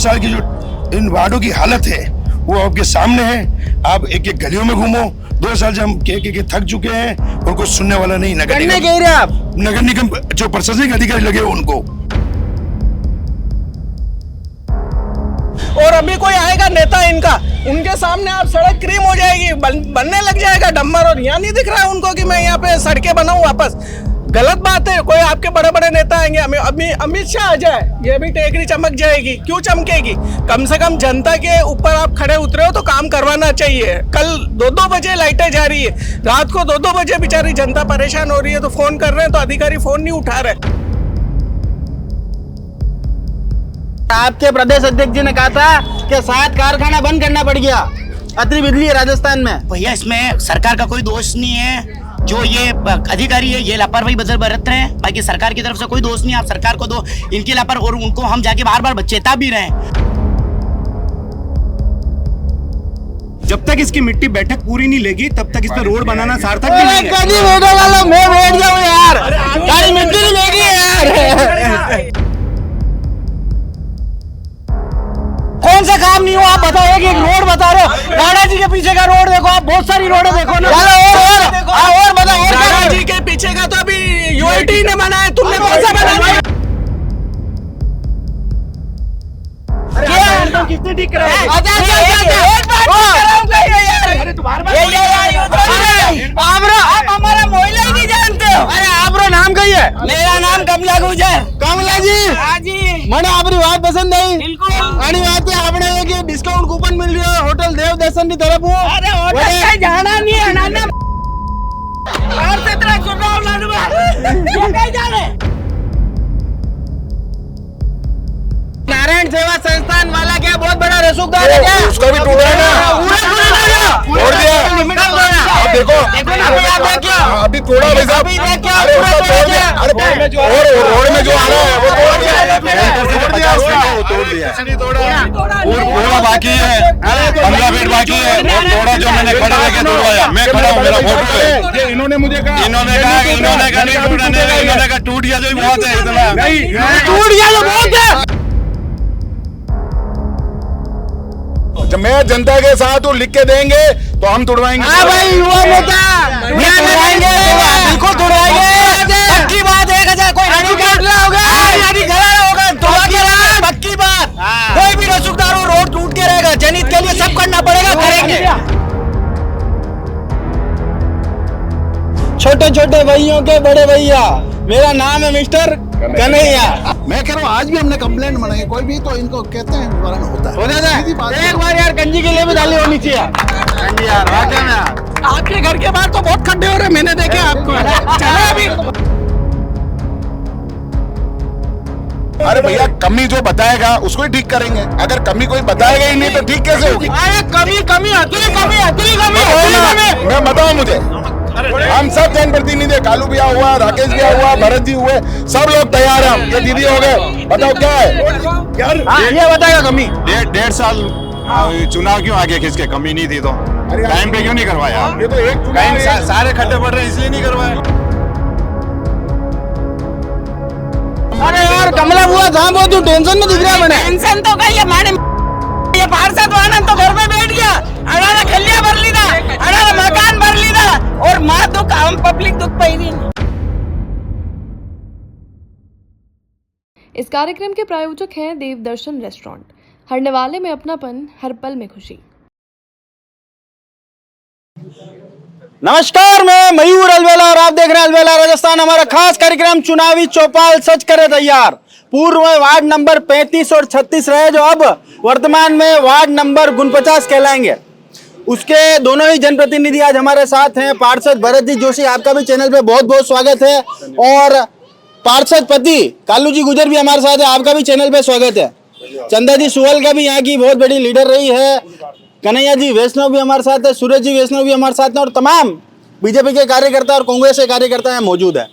साल की जो इन वार्डों की हालत है वो आपके सामने है। आप एक एक गलियों में घूमो, 2 साल से हम के थक चुके हैं और कुछ सुनने वाला नहीं। नगर निगम जो प्रशासनिक अधिकारी लगे उनको, और अभी कोई आएगा नेता इनका, उनके सामने आप सड़क क्रीम हो जाएगी, बनने लग जाएगा डंबर, और यहाँ नहीं दिख रहा है उनको कि मैं यहाँ पे सड़कें बनाऊं वापस। गलत बात है। कोई आपके बड़े बड़े नेता आएंगे, अमित शाह आ जाए, ये भी टेकरी चमक जाएगी। क्यों चमकेगी? कम से कम जनता के ऊपर आप खड़े उतरे हो तो काम करवाना चाहिए। कल 2-2 बजे लाइटें जा रही है, रात को 2-2 बजे बेचारी जनता परेशान हो रही है, तो फोन कर रहे हैं तो अधिकारी फोन नहीं उठा रहे। आपके प्रदेश अध्यक्ष जी ने कहा था कि 7 कारखाना बंद करना पड़ गया, अति बिजली है राजस्थान में। भैया इसमें सरकार का कोई दोष नहीं है, जो ये अधिकारी है ये लापरवाही बरत रहे हैं। बाकी सरकार की तरफ से कोई दोष नहीं, आप सरकार को दो इनकी लापरवाही, और उनको हम जाके बार-बार चेता भी रहे हैं। जब तक इसकी मिट्टी बैठक पूरी नहीं लेगी तब तक इस पर रोड बनाना सार्थक नहीं है। मैं बैठ जाऊं यार, गाड़ी मिट्टी नहीं लेगी यार। कौन सा काम नहीं हो आप बताओ, एक रोड बता रहे हो। राणा जी के पीछे का रोड देखो, आप बहुत सारी रोडें देखो ना। और बताओ, राणा जी के पीछे का तो अभी यूआईटी ने बनाया, तुमने कौन सा बनाया? कितनी ठीक करा आप हमारा मोहल्ला ही नहीं जानते हो। अरे आपरो नाम कही है? मेरा नाम कमला गुजर। कमला जी મને આપણી વાત પસંદ આવી। બિલકુલ આની વાત છે, આપણે એક ડિસ્કાઉન્ટ કૂપન મિલ રહ્યો હોટલ દેવ દર્શન ની તરફ। અરે હોટલ કઈ જાણા નહીં है નાના बाहर से तेरा चुनाव लड़वा ये कहीं जाने। नारायण सेवा संस्थान वाला क्या बहुत बड़ा रसूखदार है क्या? उसका भी टूटा है ना, तोड़ दिया। अब देखो अभी थोड़ा वैसा, अरे उसका तोड़ दिया। अरे रोड में जो आ रहा है वो तोड़ दिया, पूरा बाकी है, 15 फीट बाकी है। थोड़ा जो मैंने खड़ा लेके तोड़वाया, मैं खड़ा हूँ, मेरा फोटो है। इन्होंने मुझे कहा, इन्होंने कहा टूट गया जो बहुत है, टूट गया जो बहुत है। जब मैं जनता के साथ हूँ, लिख के देंगे तो हम तोड़वाएंगे। हाँ भाई, युवा नेता बिल्कुल तोड़वाएंगे। पक्की बात, 1000 कोई हरी काटला होगा, हरी घरा होगा, पक्की बात। कोई भी रसूखदार हो, रोड टूट के रहेगा। जनहित के लिए सब करना पड़ेगा, करेंगे। छोटे छोटे भैयों के बड़े भैया, मेरा नाम है मिस्टर कन्हैया। मैं कह रहा हूँ आज भी हमने कंप्लेंट बनाई, कोई भी तो इनको कहते हैं निवारण होता है। हो जाता है। एक बार यार कंजी के लिए भी डाली होनी चाहिए कंजी यार, वाकई में यार। आपके घर के बाहर तो बहुत खड्डे हो रहे हैं, मैंने देखे आपको। चलो अभी अरे भैया, कमी जो बताएगा उसको ही ठीक करेंगे। अगर कमी कोई बताएगा ही नहीं तो ठीक कैसे होगी? मैं बताऊं, मुझे हम सब जनप्रतिनिधि, कालू भैया हुआ, राकेश भैया हुआ, भरत जी हुए, सब लोग तैयार हैं। ये दीदी हो गए, बताओ क्या है यार? ये बताएगा कमी। 1.5 साल चुनाव क्यों आगे खिसके? कमी नहीं थी तो टाइम पे क्यों नहीं करवाया? ये तो एक सारे खड्डे पड़ रहे हैं इसलिए नहीं करवाया। अरे यार कमला बुआ जहाँ बहुत तू टेंशन में दिख रहा है। मैंने टेंशन तो कही है माने, ये पार्षद आनंद तो घर में बैठ गया, अनारा खलिया भर लीधा, अनारा मकान भर लीधा, और माँ दुख हम पब्लिक दुख पाई नहीं। इस कार्यक्रम के प्रायोजक हैं देवदर्शन रेस्टोरेंट, हर निवाले में अपनापन, हर पल में खुशी। नमस्कार, मैं मयूर अलवेला और आप देख रहे हैं अलवेला राजस्थान। हमारा खास कार्यक्रम चुनावी चौपाल सच करे तैयार। पूर्व में वार्ड नंबर 35 और 36 रहे, जो अब वर्तमान में वार्ड नंबर 49 कहलाएंगे। उसके दोनों ही जनप्रतिनिधि आज हमारे साथ हैं। पार्षद भरत जी जोशी, आपका भी चैनल पे बहुत बहुत स्वागत है, और पार्षद पति कालू जी गुजर भी हमारे साथ है, आपका भी चैनल पे स्वागत है। चंदा जी सुवल का भी यहाँ की बहुत बड़ी लीडर रही है। कन्हैया जी वैष्णव भी हमारे साथ है, सूरज जी वैष्णव भी हमारे साथ हैं, और तमाम बीजेपी के कार्यकर्ता और कांग्रेस के कार्यकर्ता यहाँ मौजूद है।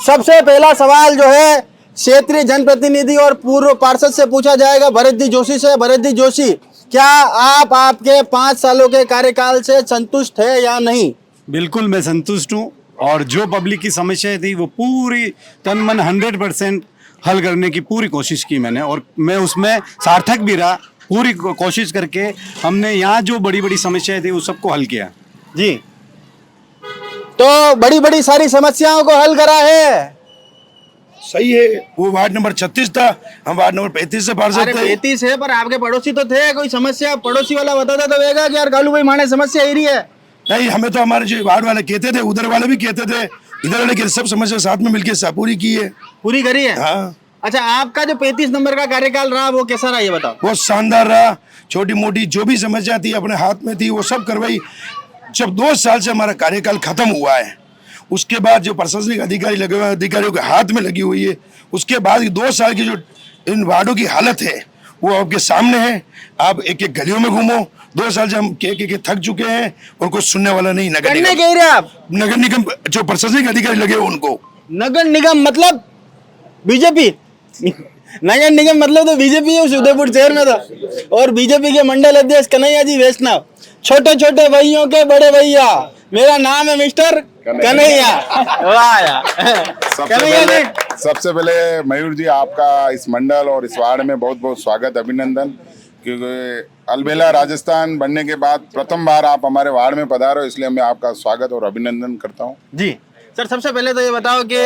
सबसे पहला सवाल जो है क्षेत्रीय जनप्रतिनिधि और पूर्व पार्षद से पूछा जाएगा, भरत जी जोशी से। भरत जी जोशी, क्या आप आपके 5 सालों के कार्यकाल से संतुष्ट है या नहीं? बिल्कुल मैं संतुष्ट हूँ, और जो पब्लिक की समस्या थी वो पूरी तन मन 100% हल करने की पूरी कोशिश की मैंने, और मैं उसमें सार्थक भी रहा। पूरी कोशिश करके हमने यहाँ जो बड़ी बड़ी समस्याएं थी उस सबको हल किया। जी, तो बड़ी बड़ी सारी समस्याओं को हल करा है। सही है, वो वार्ड नंबर 36 था, हम वार्ड नंबर 35 से पार्षद अरे थे। 35 है, पर आपके पड़ोसी तो थे, कोई समस्या पड़ोसी वाला बताता तो वेगा कि यार कालू भाई माने समस्या ही रही है। नहीं, हमें तो हमारे जो वार्ड वाले कहते थे, उधर वाले भी कहते थे, इधर वाले की सब समस्या साथ में मिलकर पूरी की है। पूरी करी है। हाँ, अच्छा, आपका जो 35 नंबर का कार्यकाल रहा वो कैसा रहा ये बताओ। बहुत शानदार रहा। छोटी मोटी जो भी समस्या थी अपने हाथ में थी वो सब करवाई। जब 2 साल से हमारा कार्यकाल खत्म हुआ है, उसके बाद जो प्रशासनिक अधिकारी लगे हुए हैं, अधिकारियों के हाथ में लगी हुई है, उसके बाद 2 साल की जो इन वार्डों की हालत है वो आपके सामने है। आप एक एक गलियों में घूमो, 2 साल से हम के थक चुके हैं और कोई सुनने वाला नहीं। नगर करने निगम, कह रहे आप? नगर निगम जो प्रशासनिक अधिकारी लगे हुए उनको, नगर निगम मतलब बीजेपी? नगर निगम मतलब तो बीजेपी है उस उदयपुर शहर में था। और बीजेपी के मंडल अध्यक्ष कन्हैया जी वैष्णव, छोटे छोटे भाइयों के बड़े भैया, मेरा नाम है मिस्टर कन्हैया। वाह यार, कन्हैया जी। सबसे पहले मयूर जी, आपका इस मंडल और इस वार्ड में बहुत बहुत स्वागत, अभिनंदन, क्योंकि अलबेला राजस्थान बनने के बाद प्रथम बार आप हमारे वार्ड में पधारे हो, इसलिए मैं आपका स्वागत और अभिनंदन करता हूँ। जी सर, सबसे पहले तो ये बताओ कि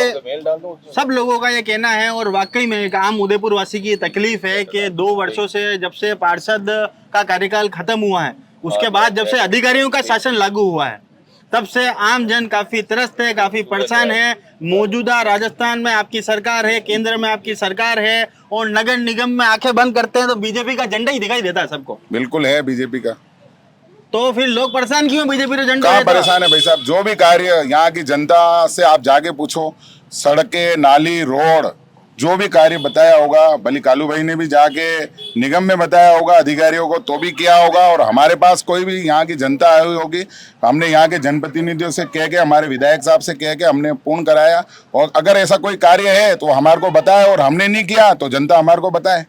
सब लोगों का ये कहना है और वाकई में एक आम उदयपुर वासी की तकलीफ है कि 2 वर्षों से जब से पार्षद का कार्यकाल खत्म हुआ है, उसके बाद जब से अधिकारियों का शासन लागू हुआ है, तब से आम जन काफी त्रस्त है, काफी परेशान है। मौजूदा राजस्थान में आपकी सरकार है, केंद्र में आपकी सरकार है, और नगर निगम में आंखें बंद करते हैं तो बीजेपी का झंडा ही दिखाई देता है सबको। बिल्कुल है बीजेपी का। तो फिर लोग परेशान क्यों? बीजेपी का झंडा कहाँ है तो? परेशान है भाई साहब? जो भी कार्य यहाँ की जनता से आप जाके पूछो, सड़कें, नाली, रोड, जो भी कार्य बताया होगा, भली कालू भाई ने भी जाके निगम में बताया होगा अधिकारियों को, तो भी किया होगा। और हमारे पास कोई भी यहाँ की जनता आई हुई होगी, हमने यहाँ के जनप्रतिनिधियों से कह के, हमारे विधायक साहब से कह के हमने पूर्ण कराया। और अगर ऐसा कोई कार्य है तो हमारे को बताए, और हमने नहीं किया तो जनता हमारे को बताए।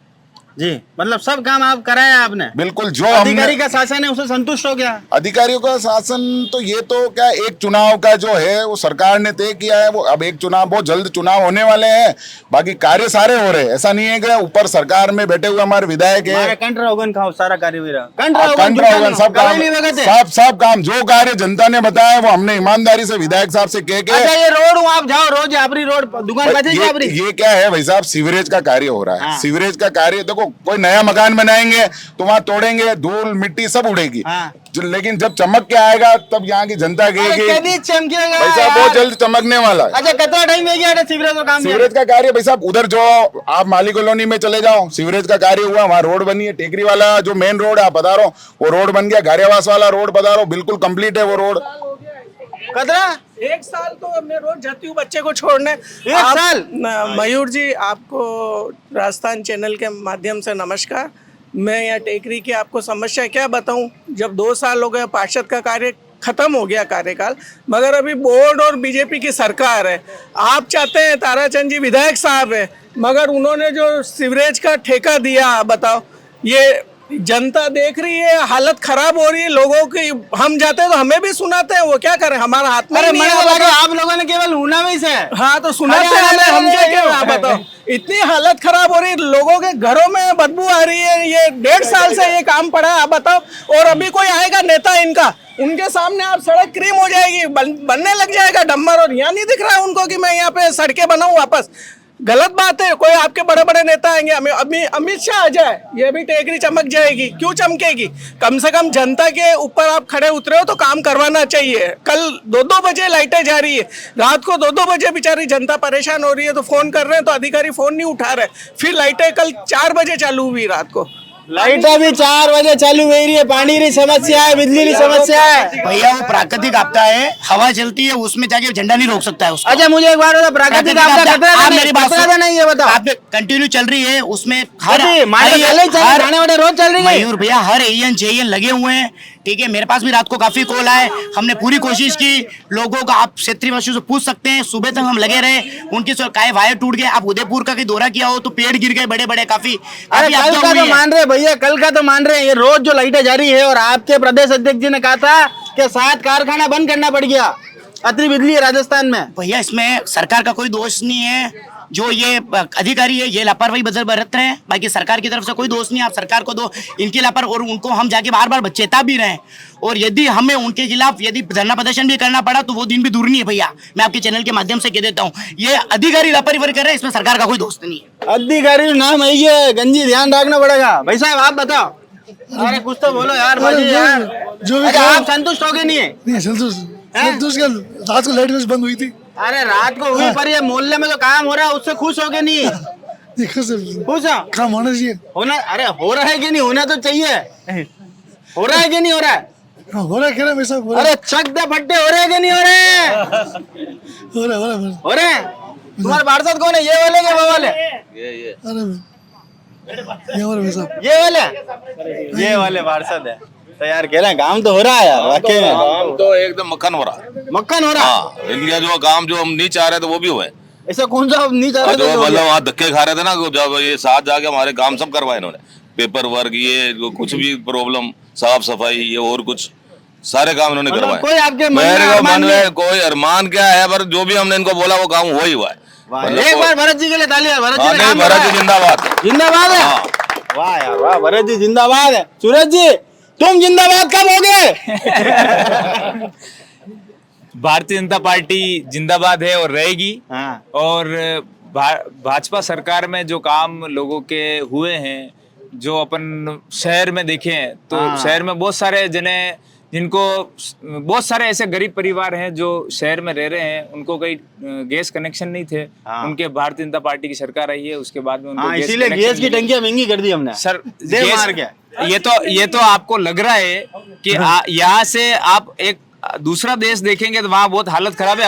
जी, मतलब सब काम आप कराया आपने? बिल्कुल। जो अधिकारी का शासन है उसे संतुष्ट हो गया? अधिकारियों का शासन तो ये तो क्या, एक चुनाव का जो है वो सरकार ने तय किया है, वो अब एक चुनाव, बहुत जल्द चुनाव होने वाले हैं, बाकी कार्य सारे हो रहे हैं। ऐसा नहीं है कि ऊपर सरकार में बैठे हुए हमारे विधायक है, कंट्राउगन खाओ सारा कार्य सब काम जो कार्य जनता ने बताया वो हमने ईमानदारी से विधायक साहब से कह के। अच्छा, ये रोड आप जाओ रोज आपरी रोड दुकान ये क्या है भाई साहब, सीवरेज का कार्य हो रहा है। सीवरेज का कार्य देखो, कोई नया मकान बनाएंगे तो वहां तोड़ेंगे, धूल मिट्टी सब उड़ेगी, लेकिन जब चमक के आएगा तब यहाँ की जनता कहेगी चमकेगा भाई साहब बहुत जल्द चमकने वाला है। अच्छा, कितना टाइम है सीवरेज का काम? सीवरेज का कार्य भाई साहब, उधर जो आप माली कॉलोनी में चले जाओ, सीवरेज का कार्य हुआ, वहाँ रोड बनी है, टेकरी वाला जो मेन रोड है आप बता रहा हूँ, वो रोड बन गया। घारियावास वाला रोड बता रहा हूँ, बिल्कुल कंप्लीट है वो रोड। कदरा 1 साल तो मैं रोज जाती हूँ बच्चे को छोड़ने। 1 साल? मयूर जी, आपको राजस्थान चैनल के माध्यम से नमस्कार। मैं यहाँ टेकरी की आपको समस्या क्या बताऊं, जब 2 साल हो गए पार्षद का कार्य खत्म हो गया कार्यकाल, मगर अभी बोर्ड और बीजेपी की सरकार है। आप चाहते हैं, ताराचंद जी विधायक साहब है, मगर उन्होंने जो सीवरेज का ठेका दिया, बताओ, ये जनता देख रही है, हालत खराब हो रही है लोगों की। हम जाते हैं तो हमें भी सुनाते हैं, वो क्या करें, हमारा हाथ में नहीं है। आप लोगों ने केवल ऊना में से हाँ तो सुनाते हैं, हम क्या बताओ, इतनी हालत खराब हो रही है, लोगों के घरों में बदबू आ रही है। ये 1.5 साल से ये काम पड़ा है, आप बताओ। और अभी कोई आएगा नेता इनका, उनके सामने आप सड़क क्रीम हो जाएगी, बनने लग जाएगा डंबर, और यहाँ नहीं दिख रहा है उनको कि मैं यहाँ पे सड़कें बनाऊं वापस। गलत बात है। कोई आपके बड़े बड़े नेता आएंगे, अमित शाह आ जाए, ये भी टेकरी चमक जाएगी। क्यों चमकेगी? कम से कम जनता के ऊपर आप खड़े उतरे हो तो काम करवाना चाहिए। कल 2-2 बजे लाइटें जा रही है, रात को 2-2 बजे बेचारी जनता परेशान हो रही है, तो फोन कर रहे हैं तो अधिकारी फोन नहीं उठा रहे। फिर लाइटें कल 4 बजे चालू हुई रात को, लाइट भी 4 बजे चालू हो रही है। पानी की समस्या है, बिजली की समस्या है। भैया वो प्राकृतिक आपदा है, हवा चलती है, उसमें जाके झंडा नहीं रोक सकता है उसको। अच्छा, मुझे एक बार बता, प्राकृतिक आपदा आप मेरी बात नहीं है, बताओ। आप कंटिन्यू चल रही है, उसमें रोज चल रही है। मयूर भैया हर एएन जेएन लगे हुए हैं, ठीक है। मेरे पास भी रात को काफी कॉल आए, हमने पूरी कोशिश की लोगों का, आप क्षेत्रीय वासियों से पूछ सकते हैं, सुबह तक हम लगे रहे, उनके काय वायर टूट गए। आप उदयपुर का दौरा किया हो तो पेड़ गिर गए बड़े बड़े, काफी कल का तो मान रहे भैया, कल का तो मान रहे हैं। ये रोज जो लाइटें जारी है, और आपके प्रदेश अध्यक्ष जी ने कहा था कि 7 कारखाना बंद करना पड़ गया, अति बिजली है राजस्थान में। भैया इसमें सरकार का कोई दोष नहीं है, जो ये अधिकारी है ये लापरवाही बरत रहे हैं। बाकी सरकार की तरफ से कोई दोष नहीं, आप सरकार को दो इनकी लापरवाही, और उनको हम जाके बार बार चेता भी रहे हैं। और यदि हमें उनके खिलाफ यदि धरना प्रदर्शन भी करना पड़ा तो वो दिन भी दूर नहीं है भैया, मैं आपके चैनल के माध्यम से कह देता हूँ। ये अधिकारी लापरवाही कर रहे हैं, इसमें सरकार का कोई दोस्त नहीं है। अधिकारी नाम है ये गंजी, ध्यान रखना पड़ेगा। भाई साहब आप बताओ, अरे कुछ तो बोलो यार भाई यार, जो भी अच्छा, आप संतुष्ट हो गए नहीं है? नहीं संतोष रात को लाइट बंद हुई थी। अरे रात को हुई, पर ये मोहल्ले में जो काम हो रहा है उससे खुश हो गए नहीं है? देखो सर खुश हो? काम होना चाहिए। होना, अरे हो रहा है कि नहीं? होना तो चाहिए। हो रहा है कि नहीं हो रहा है? हो रहा है, कह रहा है वैसा हो रहा अरे चक दे फट्टे, हो रहे हैं कि नहीं हो रहे? हो रहा है। हो रहे हैं। तुम्हारे पार्षद कौन है, ये वाले के वो वाले? अरे ये वाला वैसा ये वाले, ये वाले पार्षद है। तो यार कह रहे हैं काम तो हो रहा है यार, वाकई में काम तो एकदम मक्खन हो रहा है। मक्खन हो रहा है। हाँ, इनका जो काम जो हम नहीं चाह रहे थे वो भी हुए। ऐसा कौन सा नहीं चाह रहे थे? जो मतलब वहाँ धक्के खा रहे थे ना, जब ये साथ जाके हमारे काम सब करवाए इन्होंने, पेपर वर्क, ये कुछ भी प्रॉब्लम, साफ सफाई, ये और कुछ सारे काम इन्होंने करवाए। कोई आपके मेरे को मन में कोई अरमान क्या है, पर जो भी हमने इनको बोला वो काम हो ही हुआ है। एक बार भरत जी के लिए तालियां। भरत जी ने काम भरत करा जी है। जिंदाबाद, जिंदाबाद है। वाह यार वाह, भरत जी जिंदाबाद है। सूरज जी तुम जिंदाबाद कब होगे? भारतीय जनता पार्टी जिंदाबाद है और रहेगी। हाँ। और भाजपा सरकार में जो काम लोगों के हुए हैं, जो अपन शहर में देखे हैं, तो शहर में बहुत सारे जने जिनको बहुत सारे ऐसे गरीब परिवार हैं जो शहर में रह रहे हैं, उनको कई गैस कनेक्शन नहीं थे। उनके भारतीय जनता पार्टी की सरकार आई है, उसके बाद में उनको इसीलिए गैस की टंकियां महंगी कर दी हमने सर। मार के ये तो आपको लग रहा है कि यहाँ से आप एक दूसरा देश देखेंगे तो वहां बहुत हालत खराब है।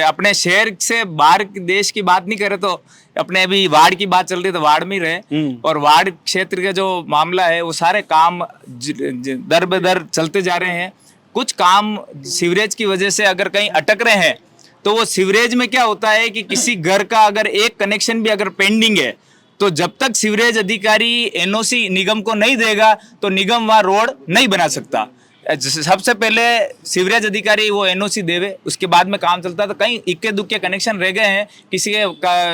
अपने शहर से बाहर देश की बात नहीं करे, तो अपने अभी वार्ड की बात चल रही है तो वार्ड में रहे, और वार्ड क्षेत्र का जो मामला है वो सारे काम दर बेदर चलते जा रहे हैं। कुछ काम सीवरेज की वजह से अगर कहीं अटक रहे हैं, तो वो सीवरेज में क्या होता है कि किसी घर का अगर एक कनेक्शन भी अगर पेंडिंग है, तो जब तक सीवरेज अधिकारी एनओसी निगम को नहीं देगा तो निगम वहां रोड नहीं बना सकता। सबसे पहले सीवरेज अधिकारी वो एनओसी देवे, उसके बाद में काम चलता। तो कहीं इक्के दुक्के कनेक्शन रह गए हैं, किसी के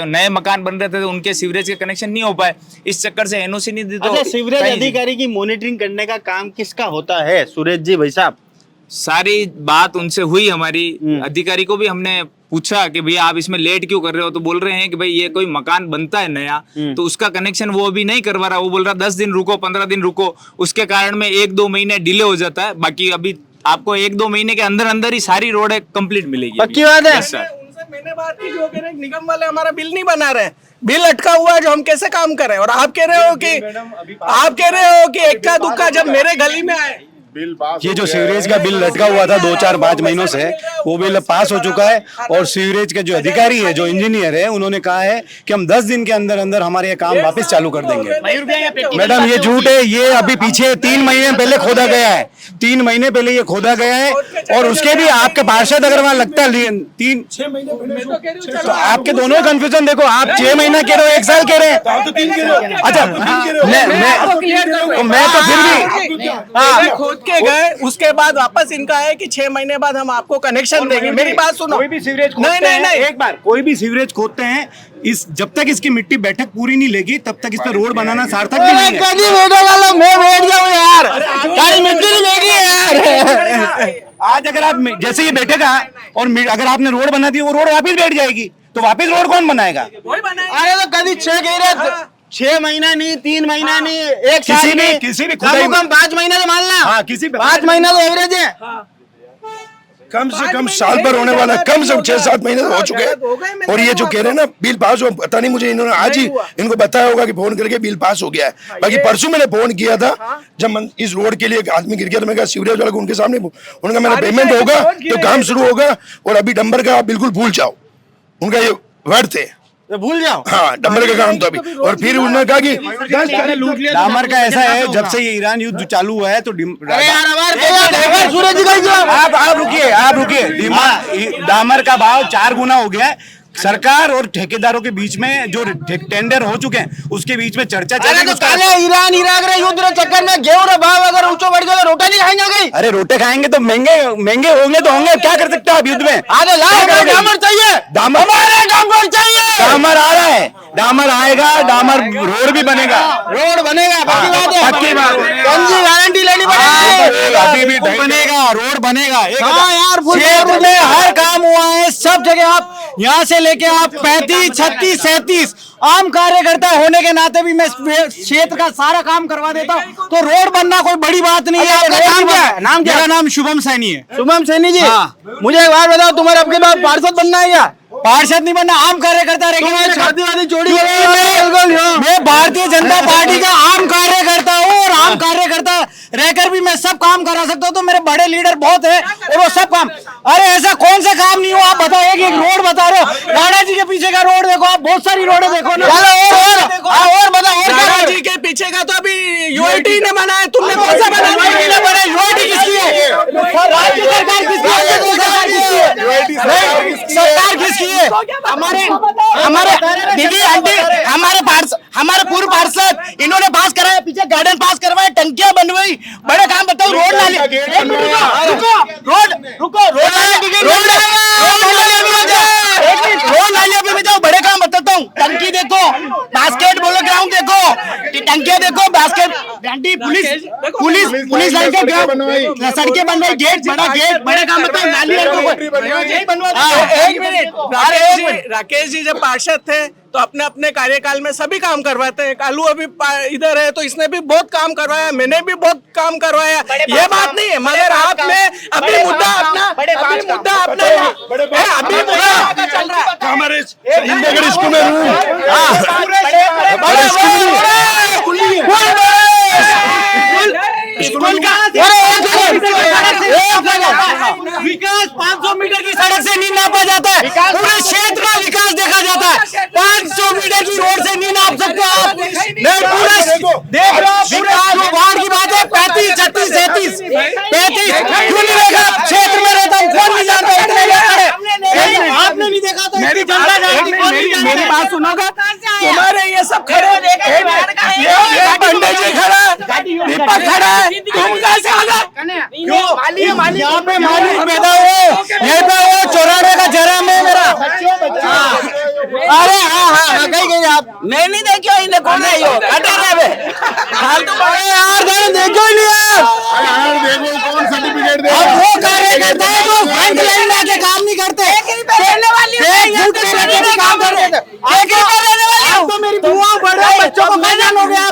नए मकान बन रहे थे तो उनके सीवरेज के कनेक्शन नहीं हो पाए, इस चक्कर से एनओसी नहीं दी। तो सीवरेज अधिकारी की मॉनिटरिंग करने का काम किसका होता है सूरज जी भाई साहब? सारी बात उनसे हुई हमारी, अधिकारी को भी हमने पूछा कि भैया आप इसमें लेट क्यों कर रहे हो, तो बोल रहे हैं कि भाई ये कोई मकान बनता है नया, तो उसका कनेक्शन वो अभी नहीं करवा रहा। वो बोल रहा 10 दिन रुको, 15 दिन रुको, उसके कारण में 1-2 महीने डिले हो जाता है। बाकी अभी आपको 1-2 महीने के अंदर अंदर ही सारी रोड कंप्लीट मिलेगी। पक्की बात है। उनसे मैंने बात की, जो कह रहे निगम वाले हमारा बिल नहीं बना रहे, बिल अटका हुआ है, जो हम कैसे काम करें। और आप कह रहे हो कि इक्का दुक्का जब मेरे गली में आए, ये जो सीवरेज का बिल लटका हुआ था 2-4-5 महीनों से, वो बिल पास हो चुका है। और सीवरेज के जो अधिकारी है, जो इंजीनियर है, उन्होंने कहा है कि हम 10 दिन के अंदर अंदर हमारे ये काम वापस चालू कर देंगे। मैडम ये झूठ है, ये अभी पीछे 3 महीने पहले खोदा गया है, 3 महीने पहले ये खोदा गया है। और उसके भी आपके पार्षद अगर वहां लगता है 6 महीने, तो आपके दोनों कंफ्यूजन देखो, आप 6 महीना कह रहे हो, 1 साल कह रहे हैं। अच्छा मैं तो फिर भी खोद के गए, उसके बाद वापस इनका है कि 6 महीने बाद हम आपको कनेक्शन देंगे। मेरी बात सुनो, कोई भी सीवरेज खोदते हैं, एक बार कोई भी सीवरेज खोदते हैं, इस जब तक इसकी मिट्टी बैठक पूरी नहीं लेगी तब तक इस पे रोड बनाना सार्थक भी नहीं है। मैं बैठ जाऊं यार, कहीं मिट्टी नहीं लेगी यार। आज अगर आप जैसे ये बैठेगा और अगर आपने रोड बना दी, वो रोड वापस बैठ जाएगी, तो वापस रोड कौन बनाएगा? अरे तो कभी 6 कह रहे, 6 महीना नहीं, 3 महीना नहीं, 1 साल नहीं, किसी भी 5 महीना तो मानना। हाँ, किसी 5 महीना तो एवरेज है। कम से कम साल भर होने वाला है, कम से कम 6-7 महीने हो चुके हैं। और ये जो कह रहे हैं ना बिल पास हो, पता नहीं मुझे, इन्होंने आज ही इनको बताया होगा कि फोन करके बिल पास हो गया है। बाकी परसों मैंने फोन किया था, जब इस रोड के लिए एक आदमी गिर गया, तो मैं कहा सीवरेज वाले को उनके सामने, उनका मेरा पेमेंट होगा तो काम शुरू होगा, और अभी डंबर का आप बिल्कुल भूल जाओ, उनका ये वर्ड थे, भूल जाओ। हाँ, डंबर का काम तो अभी। और फिर उन्होंने कहा कि डामर का ऐसा है, जब से ये ईरान युद्ध चालू हुआ है तो आप रुकिए डामर का भाव 4 गुना हो गया है। सरकार और ठेकेदारों के बीच में जो टेंडर हो चुके हैं उसके बीच में चर्चा चल अरे रही तो है उसका- काले ईरान इराक रे युद्ध रे चक्कर में गेहूं रे भाव अगर ऊंचो बढ़ गया तो रोटी नहीं खाएंगे कहीं। अरे रोटे खाएंगे तो महंगे महंगे होंगे तो होंगे, क्या कर सकते हो आप युद्ध में? आगे लाओ डामर चाहिए, डामर हमारे डामर चाहिए। डामर आ रहा है, डामर आएगा, डामर रोड भी बनेगा, रोड बनेगा, पक्की बात है, पक्की बात है। कौन सी गारंटी लेनी पड़ेगी? अभी भी बनेगा, रोड बनेगा। हाँ यार, फुल क्षेत्र में हर काम हुआ है, सब जगह आप यहाँ से लेके आप 35, 36, 37 आम कार्यकर्ता होने के नाते भी मैं क्षेत्र का सारा काम करवा देता हूँ। तो रोड बनना कोई बड़ी बात नहीं है। आपका नाम क्या है? नाम क्या है? मेरा नाम शुभम सैनी है। शुभम सैनी जी, हाँ। मुझे एक बात बताओ, तुम्हारे आपके बाद पार्षद बनना है क्या? पार्षद नहीं बनना, आम कार्यकर्ता रहेंगे। शादी वादी जोड़ी मैं भारतीय जनता पार्टी का आम कार्यकर्ता हूँ और आम कार्यकर्ता रहकर भी मैं सब काम करा सकता हूँ। तो मेरे बड़े लीडर बहुत है और वो सब काम, अरे ऐसा कौन सा काम नहीं हो? आप बताओ, एक रोड बता रहे हो, राणा जी के पीछे का रोड देखो, आप बहुत सारी रोडें देखो ना। और बताओ, राणा जी के पीछे का तो अभी यूआईटी ने बनाया, तुमने कौन सा बनाया? यूआईटी किसकी है? राज्य सरकार किसकी है? सरकार किसकी है? हमारे दीदी आंटी, हमारे पूर्व पार्षद, इन्होंने पास कराया, पीछे गार्डन पास करवाए, टंकियां बनवाई, बड़े काम बताओ। रोड नाली, रोड नालियां भी बताओ, बड़े काम बताता हूँ। टंकी देखो, बास्केटबॉल ग्राउंड देखो, टंकियां देखो, बास्केट आंटी, पुलिस लाइन का ग्राउंड, सड़कें बनवाई, गेट, बड़ा गेट, बड़े काम बताओ। नाली एक मिनट, राकेश जी जब पार्षद थे तो अपने अपने कार्यकाल में सभी काम करवाते हैं। कालू अभी इधर है तो इसने भी बहुत काम करवाया, मैंने भी बहुत काम करवाया, ये बात नहीं है। मगर आप में अभी मुद्दा अपना अभी मुद्दा चल रहा है। हमारे इंदिरा स्कूल में विकास 500 मीटर की सड़क से नहीं नापा जाता है, पूरे क्षेत्र का विकास देखा जाता है। 500 मीटर की रोड से नहीं नाप सकते आप। मैं पूरा देख रहा हूँ, वार्ड की बात है 35, 36, 37, 35 क्यों नहीं देखा? क्षेत्र में रहता हूँ, कौन नहीं जानता? आपने नहीं देखा तो मेरी जनता जानती, मेरी बात सुनोगा? तुम्हारे ये सब खड़े, ये पंडित जी खड़ा, दीपक खड़ा है, तुम कैसे आ गए? यहाँ पे मालिक पैदा हो, यहीं पे वो चौराहे का जरम है मेरा। अरे हाँ, कहीं आप मैं नहीं देखियो, इन्हें कौन है यो? यार देखो ही नहीं आप। देखो कौन सर्टिफिकेट दे अब वो कार्यकर्ता है जो फ्रंट लाइन में आके काम नहीं करते, काम कर रहे थे। आप तो मेरी बुआ बड़े बच्चों को फैजान हो गया।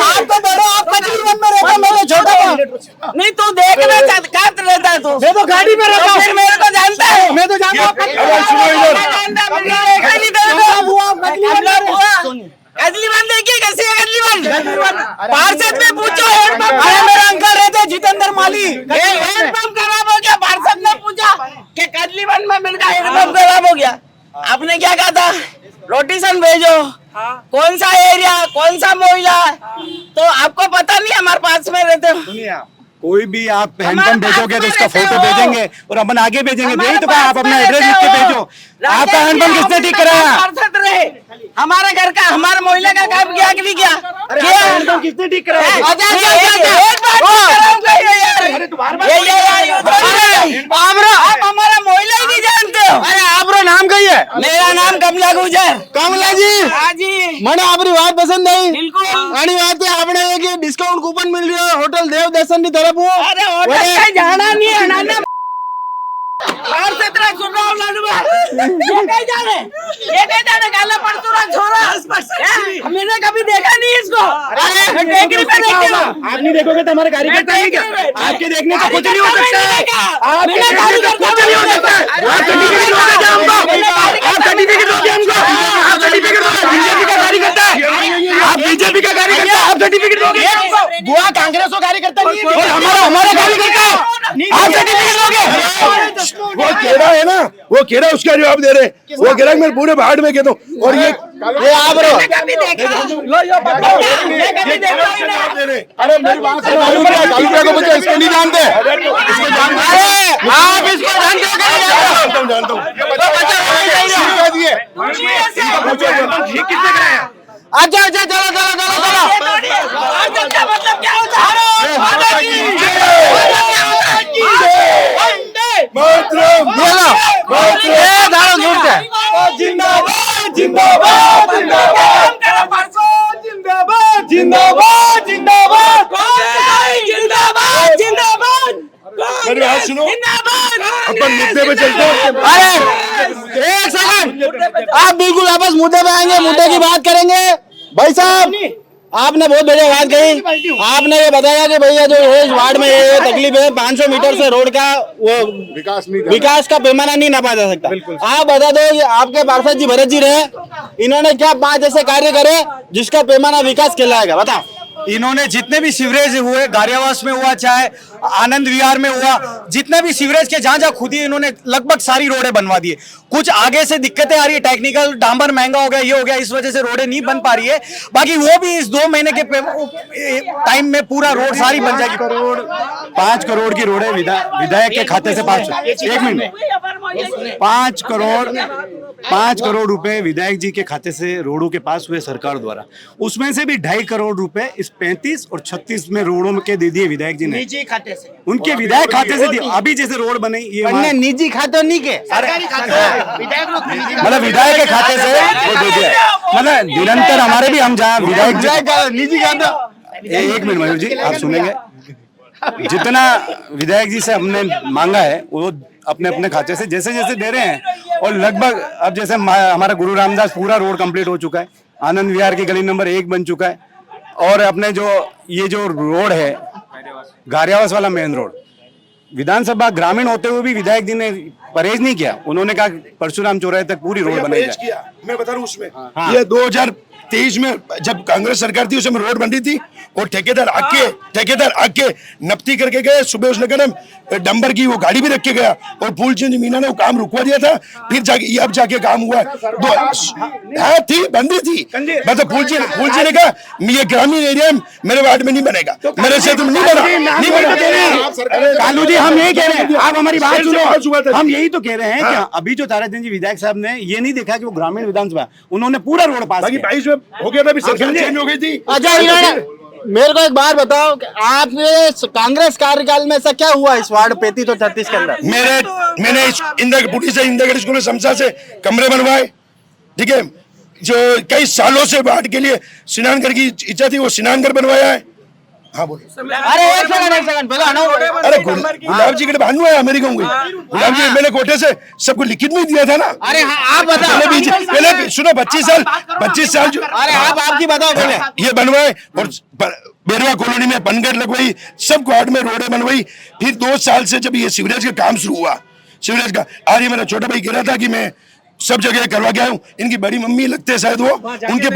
आप तो बड़े, आपका जीवन में रहता, मैं तो छोटा हूँ। नहीं तू देखना चाहता रहता है तू। मैं तो गाड़ी में रहता हूँ, मेरे को जानता है, मैं तो जानता हूँ। कजलीवन देखिए कैसी है कजलीवन। पार्षद में पूछो, अरे मेरे अंकल रहते जितेंद्र माली। हैंडपंप खराब हो गया, पार्षद ने पूछा कि कजलीवन में मिल गया, हैंडपंप खराब हो गया। आपने क्या कहा था? रोटेशन भेजो, कौन सा एरिया, कौन सा मोहल्ला, तो आपको पता नहीं, हमारे पास में रहते हो। कोई भी आप हैंडपंप भेजोगे तो उसका फोटो भेजेंगे और अपन आगे भेजेंगे। यही तो कहा, आप अपना एड्रेस लिख के भेजो। आपका हैंडपंप किसने ठीक कराया? हमारे घर का, हमारे मोहल्ले का काम किया कि नहीं किया? हैंडपंप किसने ठीक कराया? आप हमारा मोहल्ला ही नहीं जानते हो। अरे आपरो नाम कही है? मेरा नाम कमला गुजर। कमला जी, हाँ जी, મને આપણી વાત પસંદ આવી। बिल्कुल। આની વાત આપણે એક ડિસ્કાઉન્ટ કૂપન મિલ રહ્યો હોટલ દેવ દર્શન ની તરફ હું। अरे होटल कहीं जाना नहीं है नाना। और से तरह सुन रहा हूँ लाडूबा। ये कहीं जाने काला परसुरा छोरा। मैंने कभी देखा नहीं इसको। अरे टेकरी पे देखते हो। आप नहीं देखोगे तो हमारे कार्यकर्ता नहीं क्या? आपके देखने से कुछ नहीं हो सकता। आपके देखने से कुछ नहीं हो सकता। आप सर्टिफिकेट दोगे हमको? आप सर्टिफिकेट दोगे हमको? आप सर्टिफिकेट दोगे? बीजेपी का कार्यकर्ता है, आप बीजेपी का कार्यकर्ता, आप सर्टिफिकेट दोगे? बुआ कांग्रेस का कार्यकर्ता नहीं है, हमारा कार्यकर्ता है, आप सर्टिफिकेट दोगे? वो केड़ा है ना, वो केड़ा उसका जवाब दे रहे, वो केड़ा मैं पूरे भाड़ में कहता हूँ। और ये ये आप रहो। अरे मेरी बात सुनो, कालू को मुझे इसको नहीं जानते, इसको जानते आप इसको जानते हो? अच्छा अच्छा, चलो चलो चलो जिंदाबाद जिंदाबाद जिंदाबाद जिंदाबाद जिंदाबाद जिंदाबाद जिंदाबाद जिंदाबाद। मेरी बात सुनो, अपन मुद्दे पे चलते हैं। अरे एक सेकंड, आप बिल्कुल वापस मुद्दे पे आएंगे, मुद्दे की बात करेंगे। भाई साहब, आपने बहुत बढ़िया बात कही। आपने ये बताया कि भैया जो है इस वार्ड में ये तकलीफ है, 500 मीटर से रोड का वो विकास का पैमाना नहीं नापा जा सकता। आप बता दो, ये आपके पार्षद जी भरत जी रहे, इन्होंने क्या 5 ऐसे कार्य करे जिसका पैमाना विकास कहलाएगा, बताओ। इन्होंने जितने भी सीवरेज हुए, गारियावास में हुआ चाहे आनंद विहार में हुआ, जितने भी सीवरेज के जहां जहां खुदी इन्होंने लगभग सारी रोडें बनवा दी है। कुछ आगे से दिक्कतें आ रही है, टेक्निकल डांबर महंगा हो गया, ये हो गया, इस वजह से रोडें नहीं बन पा रही है। बाकी वो भी इस 2 महीने के टाइम में पूरा रोड सारी बन जाएगी। 5 करोड़ की रोड है विधायक के खाते से। 1 मिनट, 5 करोड़ रुपए विधायक जी के खाते से रोडों के पास हुए सरकार द्वारा। उसमें से भी 2.5 करोड़ रुपए इस 35 और 36 में रोडों के दे दिए विधायक जी ने, निजी खाते से, उनके विधायक खाते से दिए। अभी जैसे रोड बने ये निजी खाते नहीं के, सरकारी खाते, मतलब विधायक के खाते से वो दे दिया। मतलब निरंतर हमारे भी हम जहाँ विधायक निजी खाता। 1 मिनट मयूर जी, आप सुनेंगे। जितना विधायक जी से हमने मांगा है वो अपने अपने खाते से जैसे जैसे दे रहे हैं। और लगभग अब जैसे हमारा गुरु रामदास पूरा रोड कंप्लीट हो चुका है, आनंद विहार की गली नंबर 1 बन चुका है, और अपने जो ये जो रोड है गारियावास वाला मेन रोड, विधानसभा ग्रामीण होते हुए भी विधायक जी ने परहेज नहीं किया। उन्होंने कहा परशुराम चौराहे तक पूरी रोड बनाई जाए। मैं बता रहा हूँ उसमें, ये 2023 में जब कांग्रेस सरकार थी उसमें रोड बन रही थी, और ठेकेदार आके नपती करके गए। सुबह उसने कहा डंबर की वो गाड़ी भी रख के गया, और फूल चंद मीना ने वो काम रुकवा दिया था। फिर जाके अब जाके काम हुआ। थी बंदी थी, मतलब फूल जी ने कहा ये ग्रामीण एरिया में मेरे वार्ड में नहीं बनेगा, मेरे से तुम नहीं बना। कालू जी, हम यही कह रहे हैं, आप हमारी बात सुनो। हम यही तो कह रहे हैं कि अभी जो ताराचंद जी विधायक साहब ने ये नहीं देखा कि वो ग्रामीण विधानसभा, उन्होंने पूरा रोड पास किया। 22 में हो गया था, सरकार चेंज हो गई थी। अच्छा, मेरे को एक बात बताओ कि आपने कांग्रेस कार्यकाल में ऐसा क्या हुआ इस वार्ड 35 और 36 के अंदर? मैंने इंदिरा स्कूल में शमशा से कमरे बनवाए, ठीक है। जो कई सालों से वार्ड के लिए स्नानघर की इच्छा थी, वो स्नानघर बनवाया है। हाँ बोलो। अरे एक सेकंड पहले आना। अरे गुलाब जी के भानु है अमेरिका में, गुलाब जी मैंने कोटे से सबको लिखित में दिया था ना। अरे हाँ, आप बताओ पहले सुनो, 25 साल जो, अरे आप आपकी बताओ पहले। ये बनवाए, और बेरवा कॉलोनी में बनगर लगवाई, सब वार्ड में रोडें बनवाई। फिर 2 साल से जब ये सीवरेज का काम शुरू हुआ, सीवरेज का, आज ये मेरा छोटा भाई कह रहा था कि मैं सब जगह करवा के आया हूँ। इनकी बड़ी मम्मी लगते हैं शायद, वो उनके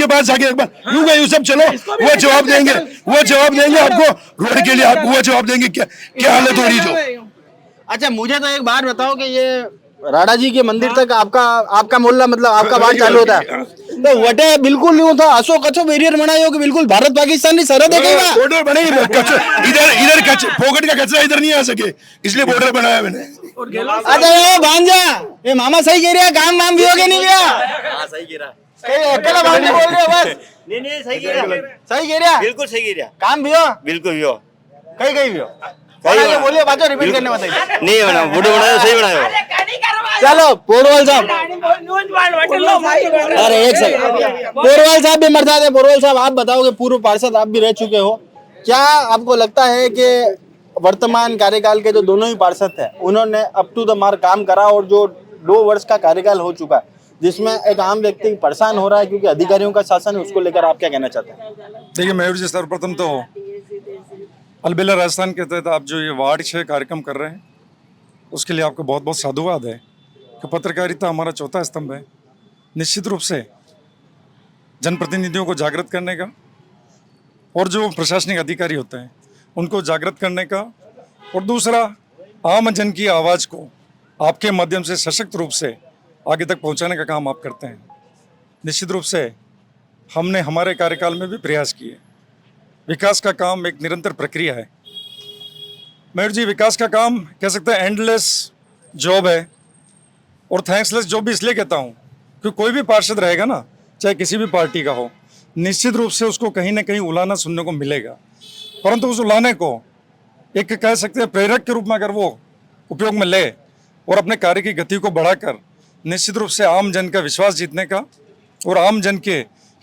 पास जाके एक बार यूं गए, सब चलो, वो जवाब देंगे आपको रोड के लिए, आप वो जवाब देंगे क्या हालत हो रही जो। अच्छा, मुझे तो एक बात बताओ कि ये राणा जी के मंदिर तक आपका मोहल्ला, मतलब आपका वार्ड चालू होता है, तो वटे बिल्कुल नहीं होता। अशोक अच्छो बैरियर बनाए हो कि बिल्कुल भारत पाकिस्तान की सरहद है। बॉर्डर बने, इधर फोकट का कचरा इधर नहीं आ सके, इसलिए बॉर्डर बनाया मैंने। अच्छा ये भांजा, ये मामा सही कह रहा है, काम वाम भी हो गया नहीं गया? सही कह रहा है, अकेला भांजा बोल रहे हो बस? नहीं सही कह रहा है, बिल्कुल सही कह रहा है। काम भी हो, बिल्कुल भी हो, कहीं भी हो। बोलिए, बातों रिपीट करने बताइए। नहीं बना, वीडियो बनाया सही बनाया। चलो पोरवाल साहब, अरे एक सेकंड, पोरवाल साहब भी मर जाते। पोरवाल साहब, आप बताओ कि पूर्व पार्षद आप भी रह चुके हो, क्या आपको लगता है कि वर्तमान कार्यकाल के जो दोनों ही पार्षद थे उन्होंने अप टू द मार्क काम करा, और जो 2 वर्ष का कार्यकाल हो चुका है जिसमें एक आम व्यक्ति परेशान हो रहा है क्योंकि अधिकारियों का शासन है, उसको लेकर आप क्या कहना चाहते हैं? देखिए मयूर जी, सर्वप्रथम तो अलबेला राजस्थान के तहत आप जो ये वार्ड 6 कार्यक्रम कर रहे हैं उसके लिए आपको बहुत बहुत साधुवाद है कि पत्रकारिता हमारा चौथा स्तंभ है। निश्चित रूप से जनप्रतिनिधियों को जागृत करने का, और जो प्रशासनिक अधिकारी होते हैं उनको जागृत करने का, और दूसरा आम जन की आवाज़ को आपके माध्यम से सशक्त रूप से आगे तक पहुंचाने का काम आप करते हैं। निश्चित रूप से हमने हमारे कार्यकाल में भी प्रयास किए। विकास का काम एक निरंतर प्रक्रिया है मयूर जी। विकास का काम कह सकते हैं एंडलेस जॉब है और थैंक्सलेस जॉब भी इसलिए कहता हूँ क्योंकि कोई भी पार्षद रहेगा ना, चाहे किसी भी पार्टी का हो, निश्चित रूप से उसको कहीं ना कहीं उलाहना सुनने को मिलेगा, परंतु उस उलाहने को एक कह सकते हैं प्रेरक के रूप में अगर वो उपयोग में ले और अपने कार्य की गति को बढ़ाकर निश्चित रूप से आम जन का विश्वास जीतने का और आम जन के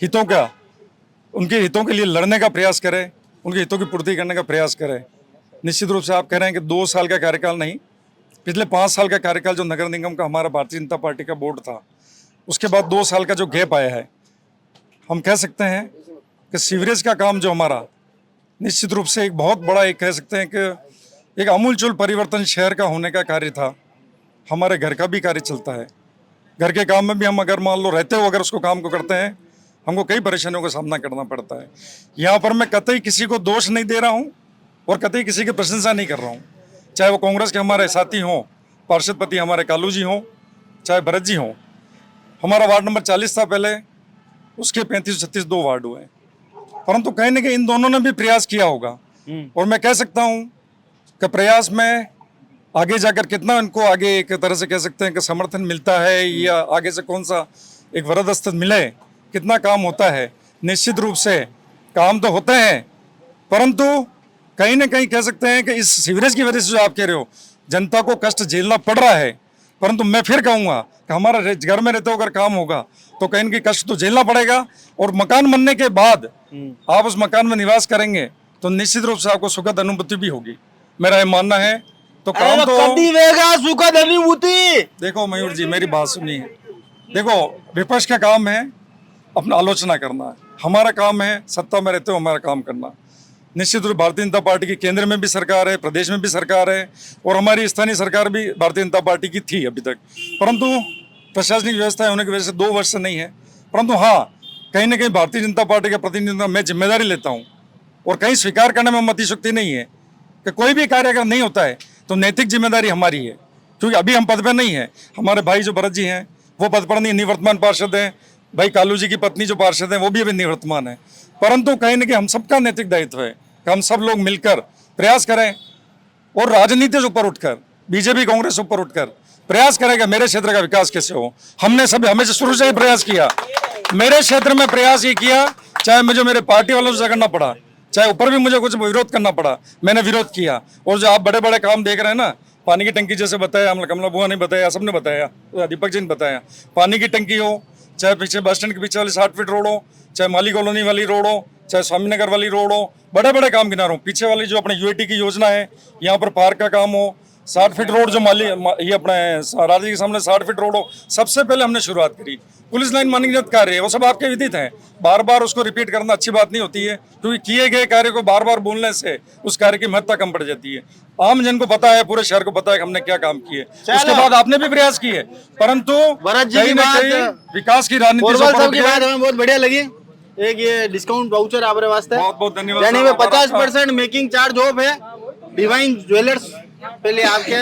हितों का, उनके हितों के लिए लड़ने का प्रयास करे, उनके हितों की पूर्ति करने का प्रयास करे। निश्चित रूप से आप कह रहे हैं कि 2 साल का कार्यकाल नहीं, पिछले 5 साल का कार्यकाल जो नगर निगम का हमारा भारतीय जनता पार्टी का बोर्ड था, उसके बाद 2 साल का जो गैप आया है, हम कह सकते हैं कि सीवरेज का काम जो हमारा निश्चित रूप से एक बहुत बड़ा एक कह सकते हैं कि एक अमूलचूल परिवर्तन शहर का होने का कार्य था। हमारे घर का भी कार्य चलता है, घर के काम में भी हम अगर मान लो रहते हो अगर उसको काम को करते हैं, हमको कई परेशानियों का सामना करना पड़ता है। यहाँ पर मैं कतई किसी को दोष नहीं दे रहा हूँ और कतई किसी की प्रशंसा नहीं कर रहा हूँ, चाहे वो कांग्रेस के हमारे साथी हों, पार्षदपति हमारे कालू जी हों, चाहे भरत जी हों। हमारा वार्ड नंबर 40 था पहले, उसके 35-36 2 वार्ड हुए, परंतु कहीं ना कहीं इन दोनों ने भी प्रयास किया होगा और मैं कह सकता हूँ कि प्रयास में आगे जाकर कितना इनको आगे एक तरह से कह सकते हैं कि समर्थन मिलता है या आगे से कौन सा एक वरदस्त मिले, कितना काम होता है। निश्चित रूप से काम तो होते हैं, परंतु कहीं ना कहीं कह सकते हैं कि इस सीवरेज की वजह से जो आप कह रहे हो जनता को कष्ट झेलना पड़ रहा है, परंतु मैं फिर कहूँगा कि हमारा घर में रहते हो अगर काम होगा तो कहीं ना कहीं कष्ट तो झेलना पड़ेगा और मकान बनने के बाद आप उस मकान में निवास करेंगे तो निश्चित रूप से आपको सुखद अनुभूति भी होगी, मेरा ये मानना है। तो काम तो सुखद अनुभूति। देखो मयूर जी मेरी बात सुनिए, देखो विपक्ष का काम है अपना आलोचना करना, हमारा काम है सत्ता में रहते हो हमारा काम करना। निश्चित रूप भारतीय जनता पार्टी की केंद्र में भी सरकार है, प्रदेश में भी सरकार है और हमारी स्थानीय सरकार भी भारतीय जनता पार्टी की थी अभी तक, परंतु प्रशासनिक व्यवस्था होने की वजह से 2 वर्ष से नहीं है। परंतु हाँ, कहीं ना कहीं भारतीय जनता पार्टी का प्रतिनिधित्व मैं जिम्मेदारी लेता हूँ और कहीं स्वीकार करने में मतिशक्ति नहीं है कि कोई भी कार्य अगर नहीं होता है तो नैतिक जिम्मेदारी हमारी है, क्योंकि अभी हम पद पर नहीं है। हमारे भाई जो भरत जी हैं वो पद पर नहीं, निवर्तमान पार्षद हैं, भाई कालू जी की पत्नी जो पार्षद हैं वो भी अभी निवर्तमान है, परंतु कहीं ना कहीं हम सबका नैतिक दायित्व है कि हम सब लोग मिलकर प्रयास करें और राजनीति से ऊपर उठकर, बीजेपी कांग्रेस से ऊपर उठकर प्रयास करेगा मेरे क्षेत्र का विकास कैसे हो। हमने सब हमेशा शुरू से ही प्रयास किया, मेरे क्षेत्र में प्रयास ये किया, चाहे मुझे मेरे पार्टी वालों से करना पड़ा, चाहे ऊपर भी मुझे कुछ विरोध करना पड़ा, मैंने विरोध किया। और जो आप बड़े बड़े काम देख रहे हैं ना, पानी की टंकी जैसे बताया, हमने कमला बुआ ने बताया, सबने बताया, दीपक जी ने बताया, पानी की टंकी हो, चाहे पीछे बस स्टैंड के पीछे वाली 60 फीट रोड हो, चाहे माली कॉलोनी वाली रोड हो, चाहे स्वामीनगर वाली रोड हो, बड़े बड़े काम गिना रहा हूँ। पीछे वाली जो अपने यूएटी की योजना है, यहाँ पर पार्क का काम हो, 60 फीट रोड जो ये अपने राजा के सामने 60 फीट रोड हो, सबसे पहले हमने शुरुआत करी। पुलिस लाइन मानक कार्य है, वो सब आपके विदित हैं, बार बार उसको रिपीट करना अच्छी बात नहीं होती है, क्योंकि किए गए कार्य को बार बार बोलने से उस कार्य की महत्ता कम पड़ जाती है। आम जन को पता है, पूरे शहर को पता है कि हमने क्या काम किए, उसके बाद आपने भी प्रयास किए, परंतु कहीं ना कहीं विकास की राजनीति बहुत बढ़िया लगी। एक ये डिस्काउंट वाउचर आपके वास्ते, बहुत बहुत धन्यवाद। यानी 50% मेकिंग चार्ज ऑफ है। डिवाइन ज्वेलर्स पहले आपके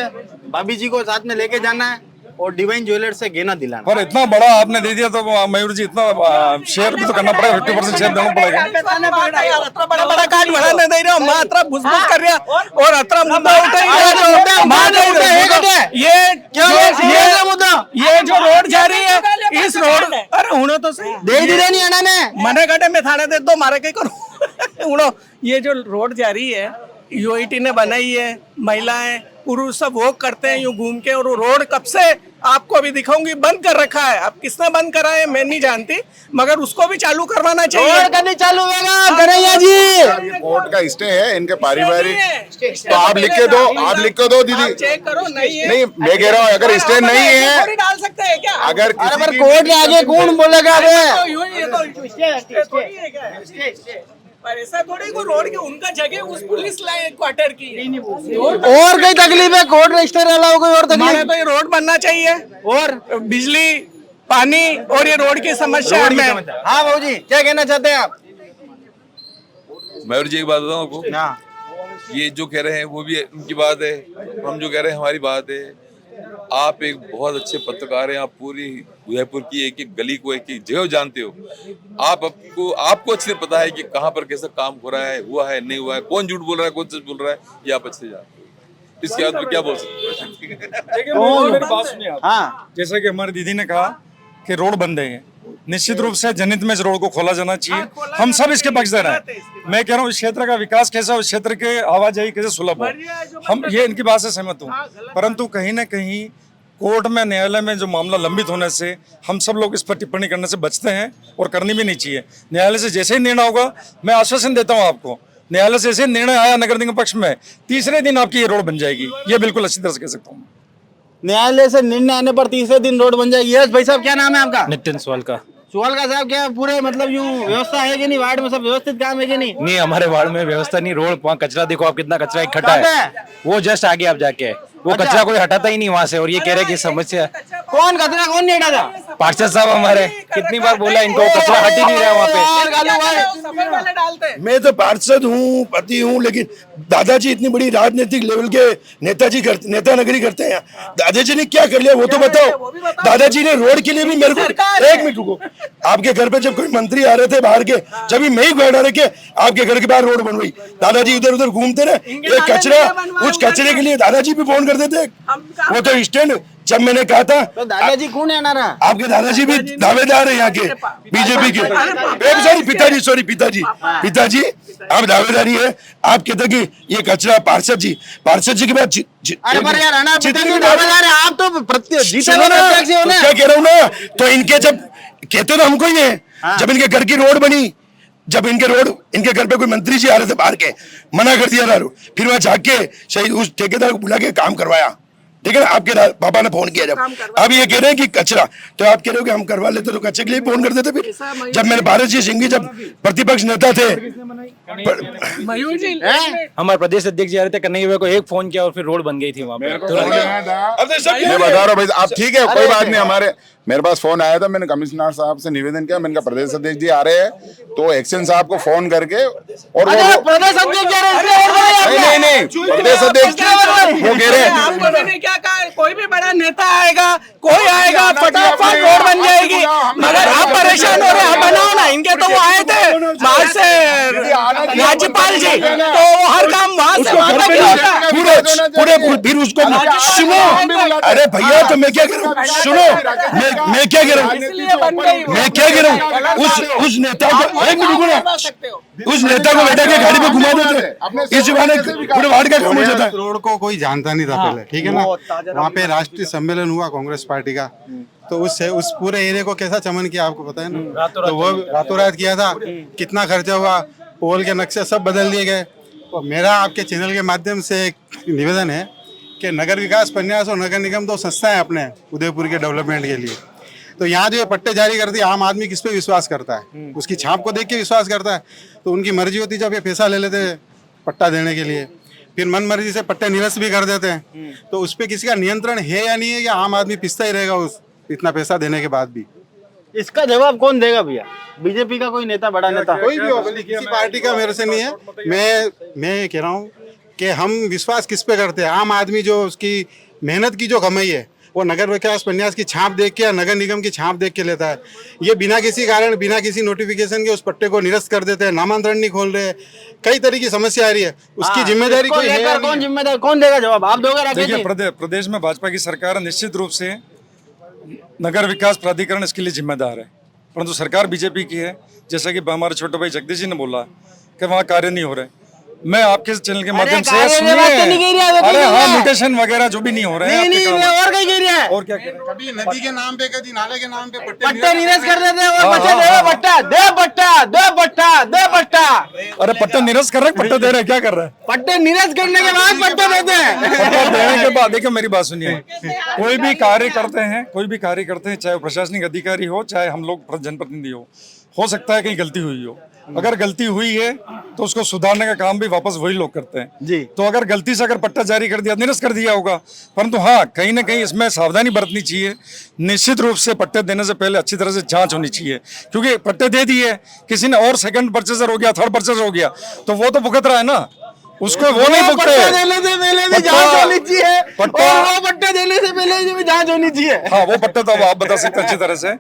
भाभी जी को साथ में लेके जाना है और डिवाइन ज्वेलर्स से गहना दिलाना। पर इतना बड़ा आपने दे दिया तो मयूर जी इतना शेयर भी तो करना पड़ेगा, 50% शेयर देना पड़ेगा। बड़ा बड़ा कार्ड बढ़ाने दे रहे हो, मात्रा भुसभुस कर रहा और अतरा मुद्दा उठा ये जो रोड जा रही है, इस रोड अरे हुनो तो सही दे दी नहीं आना ने मने काटे में थाने दे दो मारे के करो हुनो। ये जो रोड जा रही है यूआईटी ने बनाई है, महिलाएं पुरुष सब वो करते हैं यूं घूम के, और वो रोड कब से आपको अभी दिखाऊंगी बंद कर रखा है। अब किसने बंद करा है मैं नहीं जानती, मगर उसको भी चालू करवाना चाहिए। करनी चालू होगा कन्हैया जी। कोर्ट का स्टे है इनके पारिवारिक, तो आप लिख के दो, आप लिख के दो दीदी। चेक करो, नहीं है नहीं मैं कह रहा हूँ अगर स्टे नहीं है डाल सकते हैं क्या? अगर कोर्ट के आगे कौन बोलेगा? पर ऐसा थोड़ी को रोड के उनका जगह उस पुलिस लाइन क्वार्टर की और कोई तकलीफ है? कोर्ट रजिस्टर अलावा कोई और तकलीफ? तो ये रोड बनना चाहिए और बिजली पानी और ये रोड की समस्या में। हाँ भाऊ जी क्या कहना चाहते हैं आप? मयूर जी एक बात बताऊं आपको, ये जो कह रहे हैं वो भी उनकी बात है, हम जो कह रहे हैं हमारी बात है। आप एक बहुत अच्छे पत्रकार हैं, आप पूरी उदयपुर की एक एक गली को एक एक जगह जानते हो। आपको अच्छे से पता है कि कहाँ पर कैसा काम हो रहा है, हुआ है, नहीं हुआ है, कौन झूठ बोल रहा है, कौन सच बोल रहा है, ये आप अच्छे से जानते हो। इसके बाद में क्या बोल सकते देखिए मेरी बात सुनिए आप। हाँ, जैसा कि हमारी दीदी ने कहा कि रोड बंद है, निश्चित रूप से जनहित में इस रोड को खोला जाना चाहिए। हम सब इसके पक्षधर हैं। मैं कह रहा हूँ इस क्षेत्र का विकास कैसा, उस क्षेत्र के आवाजाही कैसे सुलभ हो, हम ये इनकी बात से सहमत हूँ। परंतु कहीं ना कहीं कोर्ट में, न्यायालय में जो मामला लंबित होने से हम सब लोग इस पर टिप्पणी करने से बचते हैं और करनी भी नहीं चाहिए। न्यायालय से जैसे ही निर्णय होगा, मैं आश्वासन देता हूँ आपको, न्यायालय से जैसे निर्णय आया नगर निगम पक्ष में, तीसरे दिन आपकी ये रोड बन जाएगी। ये बिल्कुल अच्छी तरह से कह सकता हूँ। न्यायालय से निर्णय आने पर तीसरे दिन रोड बन जाएगी। यस भाई साहब, क्या नाम है आपका? नितिन सोलका। सोलका साहब, क्या पूरे मतलब यूं व्यवस्था है कि नहीं? वार्ड में सब व्यवस्थित काम है कि नहीं? नहीं, हमारे वार्ड में व्यवस्था नहीं। रोड वहाँ कचरा देखो आप, कितना कचरा इकट्ठा है। वो जस्ट आगे आप जाके, वो कचरा कोई हटाता ही नहीं वहाँ से, और ये कह रहे कि समस्या। कौन कचरा कौन नहीं हटाता? पार्षद साहब हमारे, कितनी बार बोला इनको, कचरा हट ही नहीं रहा वहाँ पे। मैं तो पार्षद हूँ, पति हूँ, लेकिन दादाजी इतनी बड़ी राजनीतिक लेवल के नेता नगरी करते हैं। दादाजी ने क्या कर लिया वो तो बताओ। दादाजी ने रोड के लिए भी मेरे को, एक मिनट रुको, आपके घर पे जब कोई मंत्री आ रहे थे बाहर के, जब मैं ही गाड़ा रखे आपके घर के बाहर रोड बनवाई। दादाजी इधर उधर घूमते रहे, ये कचरा, उस कचरे के लिए दादाजी भी फोन करते थे। वो तो स्टैंड, जब मैंने कहा था, तो दादाजी कौन है ना रहा? आपके दादाजी भी दावेदार है यहाँ के बीजेपी के। सॉरी पिताजी आप दावेदारी है। आप कहते कि ये कचरा पार्षद जी के बाद अरे पर यार अना पिताजी दावेदार है, आप तो जीते हुए प्रत्यक्ष हो ना। क्या कह रहा हूँ ना, तो इनके जब कहते तो हमको ही है, जब इनके घर की रोड बनी, जब इनके घर पे कोई मंत्री जी आ रहे थे बाहर के, मना कर दिया था, फिर वहां जाके शहीद उस ठेकेदार को बुला के काम करवाया। ठीक है ना, आपके पापा ने फोन किया जब, अब ये कह रहे हैं कि कचरा, तो आप कह रहे हो कि हम करवा लेते तो कचरे के लिए फोन करते थे। फिर जब मैंने भारत जी सिंह जब प्रतिपक्ष नेता थे, हमारे प्रदेश अध्यक्ष जी आ रहे थे, कन्हैया को एक फोन किया और फिर रोड बन गई थी वहाँ पे। मैं बता रहा हूँ भाई, आप ठीक है, कोई बात नहीं। मेरे पास फोन आया था, मैंने कमिश्नर साहब से निवेदन किया, मैंने कहा प्रदेश अध्यक्ष जी आ रहे हैं, तो एक्शन साहब को फोन करके, और प्रदेश अध्यक्ष नहीं प्रदेश अध्यक्ष वो कह रहे हैं क्या कहा, कोई भी बड़ा नेता आएगा, कोई आएगा, फटाफट रोड बन जाएगी। मगर आप परेशान हो रहे हैं, बनाओ ना। इनके तो वो आए थे बाहर से राज्यपाल जी, तो हर काम वहाँ से पूरे फिर उसको सुनो। अरे भैया, तो मैं क्या करूँ, सुनो, मैं क्या कह रहा हूँ, उस नेता को, एक मिनट रुको, उस नेता को बैठा के गाड़ी पे घुमा देते, इस बहाने पूरे वार्ड का काम हो जाता है। रोड को कोई जानता नहीं था पहले, ठीक है ना। वहाँ पे राष्ट्रीय सम्मेलन हुआ कांग्रेस पार्टी का, तो उससे उस पूरे एरिया को कैसा चमन किया आपको पता है ना। तो वो रातों रात किया था, कितना खर्चा हुआ, पोल के नक्शे सब बदल दिए गए। तो मेरा आपके चैनल के माध्यम से एक निवेदन है कि नगर विकास प्रन्यास और नगर निगम दो संस्थाएं अपने उदयपुर के डेवलपमेंट के लिए, तो यहाँ जो ये पट्टे जारी करती है, आम आदमी किस पे विश्वास करता है? उसकी छाप को देख के विश्वास करता है। तो उनकी मर्जी होती जब ये पैसा ले लेते पट्टा देने के लिए, फिर मन मर्जी से पट्टे निरस्त भी कर देते हैं। तो उस पर किसी का नियंत्रण है या नहीं है, या आम आदमी पिसता ही रहेगा उस इतना पैसा देने के बाद भी? इसका जवाब कौन देगा भैया? बीजेपी का कोई नेता, बड़ा नेता, कोई भी हो, किसी पार्टी का मेरे से नहीं है। मैं कह रहा हूँ कि हम विश्वास किस पे करते हैं? आम आदमी जो उसकी मेहनत की जो कमाई है, वो नगर विकास प्रन्यास की छाप देख के या नगर निगम की छाप देख के लेता है। ये बिना किसी कारण, बिना किसी नोटिफिकेशन के उस पट्टे को निरस्त कर देते हैं, नामांतरण नहीं खोल रहे, कई तरह की समस्या आ रही है। उसकी जिम्मेदारी कोई है? कौन जिम्मेदार, कौन देगा जवाब? आप दोगे? देखिए, प्रदेश में भाजपा की सरकार निश्चित रूप से नगर विकास प्राधिकरण इसके लिए जिम्मेदार है, परंतु सरकार बीजेपी की है। जैसा कि हमारे छोटे भाई जगदीश जी ने बोला कि वहाँ कार्य नहीं हो रहे। मैं आपके चैनल के माध्यम से सुनिए, अरे हाँ, म्यूटेशन वगैरह जो भी नहीं हो रहे हैं, और कहीं कह रहा है, और क्या कह रहे हैं? कभी नदी के नाम पे, कभी नाले के नाम पे पट्टे निरस्त कर देते हैं, और बच्चे दे पट्टा, दे पट्टा, दे पट्टा, दे पट्टा। अरे पट्टे निरस्त कर रहे हैं, पट्टे दे रहे हैं, क्या कर रहे हैं? पट्टे निरस्त करने के बाद पट्टे देते हैं। पट्टे देने के बाद, देखिए मेरी बात सुनिए, कोई भी कार्य करते हैं, चाहे वो प्रशासनिक अधिकारी हो, चाहे हम लोग जनप्रतिनिधि हो सकता है कहीं गलती हुई हो। अगर गलती हुई है तो उसको सुधारने का काम भी वापस वही लोग करते हैं जी। तो अगर गलती से अगर पट्टा जारी कर दिया, निरस्त कर दिया होगा, परंतु हाँ, कहीं ना कहीं इसमें सावधानी बरतनी चाहिए। निश्चित रूप से पट्टे देने से पहले अच्छी तरह से जांच होनी चाहिए, क्योंकि पट्टे दे दिए, किसी ने और सेकंड परचेजर हो गया, थर्ड परचेजर हो गया, तो वो तो भुगत रहा है ना। उसको वो नहीं पट्टा भुगते। देने से पहले भी पट्टा- जांच होनी चाहिए पट्टा- और वो पट्टा देने से पहले भी जांच होनी चाहिए। हाँ, वो पट्टा तो आप बता सकते हैं अच्छी तरह से,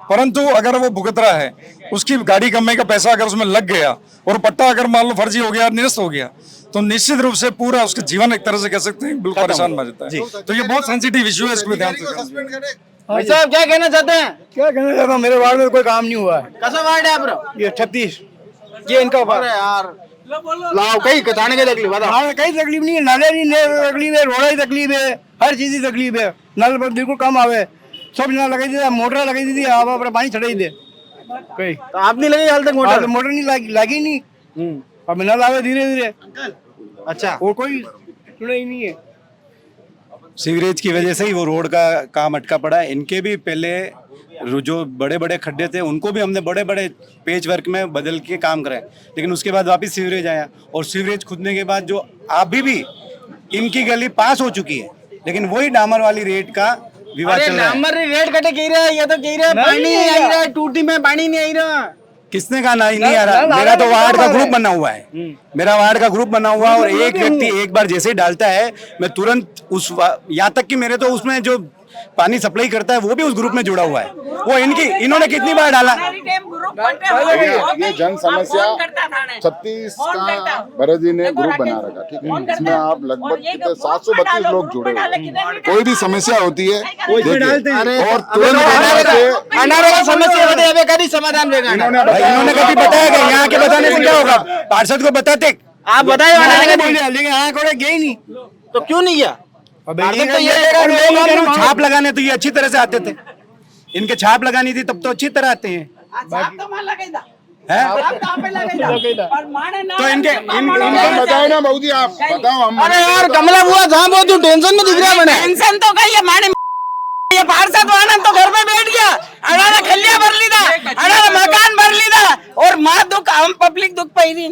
परंतु अगर वो भुगत रहा है, उसकी गाड़ी कमाई का पैसा अगर उसमें लग गया और पट्टा अगर मान लो फर्जी हो गया, निरस्त हो गया, तो निश्चित रूप से पूरा उसका जीवन एक तरह से कह सकते हैं बिल्कुल परेशान हो जाता है। तो ये बहुत सेंसिटिव इशू है, इसको ध्यान से भाई साहब क्या कहना चाहते हैं? क्या कहना चाहता हूँ, मेरे वार्ड में कोई काम नहीं हुआ है। कैसा वार्ड है आपका? ये 36 ये इनका अरे यार लाओ कहीं कटाने की तकलीफ बता। हाँ, कहीं तकलीफ नहीं है, नाले नहीं तकलीफ है, रोड की तकलीफ है, हर चीज की तकलीफ है। नल पर बिल्कुल कम आवे, सब नल लगाई थी, मोटर लगाई थी, आप अपना पानी छड़ाई दे कहीं। तो आप नहीं लगे हाल तक मोटर? मोटर नहीं लगी नहीं, अब नल आवे धीरे धीरे। अच्छा, और कोई सुना ही नहीं है। सीवरेज की वजह से ही वो रोड का काम अटका पड़ा है। इनके भी पहले जो बड़े बड़े खड्डे थे उनको भी हमने बड़े बड़े पेच वर्क में बदल के काम कराए, लेकिन उसके बाद वापस सीवरेज आया और सीवरेज खुदने के बाद जो अभी भी इनकी गली पास हो चुकी है, लेकिन वही डामर वाली रेट का विवाद चल रहा है। डामर रेट कटे कह रहा है, ये तो कह रहा है पानी नहीं आ रहा है, टूटी में पानी नहीं आ रहा। किसने कहा नहीं आ रहा? मेरा तो वार्ड का ग्रुप बना हुआ है, मेरा वार्ड का ग्रुप बना हुआ है और एक व्यक्ति एक बार जैसे ही डालता है मैं तुरंत उस यहाँ तक कि मेरे तो उसमें जो पानी सप्लाई करता है वो भी उस ग्रुप में जुड़ा हुआ है। वो इन्होंने कितनी बार डाला? ये जन समस्या 36 का भरत जी ने ग्रुप बना रखा, ठीक है, इसमें आप लगभग कितने 732 लोग जुड़े हुए। कोई भी समस्या होती है और तुरंत अनारे का समस्या होती है, कभी समाधान देगा। इन्होंने कभी बताया कि यहाँ के बताने से क्या होगा? पार्षद को बताते, आप बताइए, लेकिन यहाँ कोई गई नहीं, तो क्यों नहीं गया? छाप लगाने तो ये अच्छी तरह से आते थे, इनके छाप लगानी थी तब तो अच्छी तरह आते हैं। तो इनके बताओ ना बहू जी, आप बताओ। हम अरे यार कमला बुआ जहाँ बहुत तू टेंशन में दिख रहा है मैंने। टेंशन तो कही है माने ये पार्षद वाहन तो घर में बैठ गया, अड़ाना खलिया भर ली था, अड़ाना मकान भर ली था और माँ दुख हम पब्लिक दुख पाई थी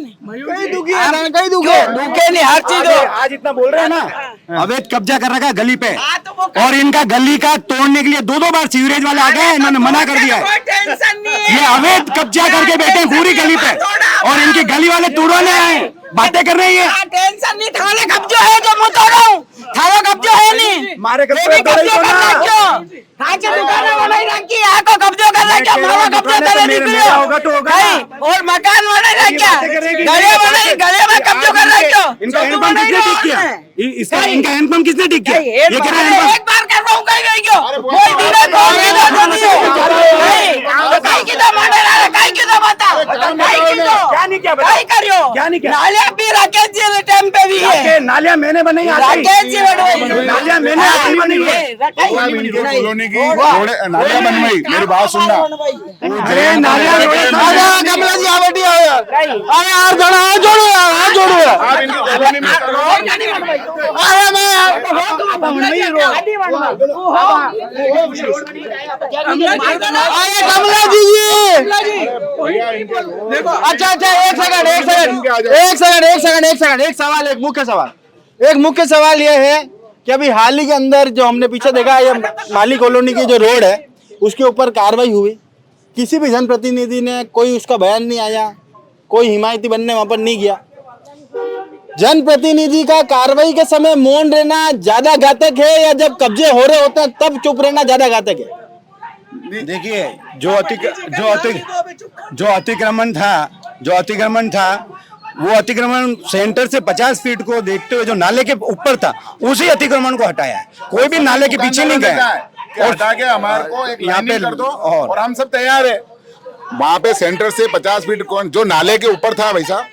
कई दुखे नहीं हर चीज हो। आज इतना बोल रहे हैं ना, अवैध कब्जा कर रखा है गली पे और इनका गली का तोड़ने के लिए दो बार सीवरेज वाले आ गए, इन्होंने मना कर दिया है। टेंशन नहीं है, ये अवैध कब्जा करके बैठे हैं पूरी गली पे और इनकी गली वाले तोड़वाने आए, बातें कर रही है। टेंशन नहीं, थाने कब्जो है जो मैं तोड़ा हूँ, थाना कब्जो है नहीं, मारे दुकान बनाई रखी, यहाँ को कब्जो कर रखा, मारा कब्जो कर निकलो और मकान बनाई रखा, गले में कब्जो कर रखो। इनका हैंडपंप किसने ठीक किया? इनका हैंडपंप किसने ठीक किया? ये कह रहा है एक बार कर रहा हूँ कहीं क्यों कोई दिन नालिया भी राकेश जी टाइम पे भी है, नालिया मैंने बनाई, राकेश जी नालिया मैंने बनाई है। कॉलोनी की नालिया बनवाई, मेरी बात सुनना। अरे नालिया कमला जी आवटी आओ यार, अरे यार जरा हाथ जोड़ो यार, हाथ जोड़ो यार। आप इनकी कॉलोनी में अरे मैं अरे कमला जी अच्छा एक मुख्य सवाल यह है कि अभी हाल ही के अंदर जो हमने पीछे देखा ये माली कॉलोनी की जो रोड है उसके ऊपर कार्रवाई हुई, किसी भी जनप्रतिनिधि ने कोई उसका बयान नहीं आया, कोई हिमायती बनने वहां पर नहीं गया। जनप्रतिनिधि का कार्रवाई के समय मौन रहना ज्यादा घातक है या जब कब्जे हो रहे होते हैं तब चुप रहना ज्यादा घातक है? देखिए जो अतिक्रमण था वो अतिक्रमण सेंटर से 50 फीट को देखते हुए जो नाले के ऊपर था उसी अतिक्रमण को हटाया है, कोई भी नाले के पीछे नहीं गया और हटा के हमारे को एक लाइनिंग कर दो और हम सब तैयार है। वहां पे सेंटर से 50 फीट जो नाले के ऊपर था, भाई साहब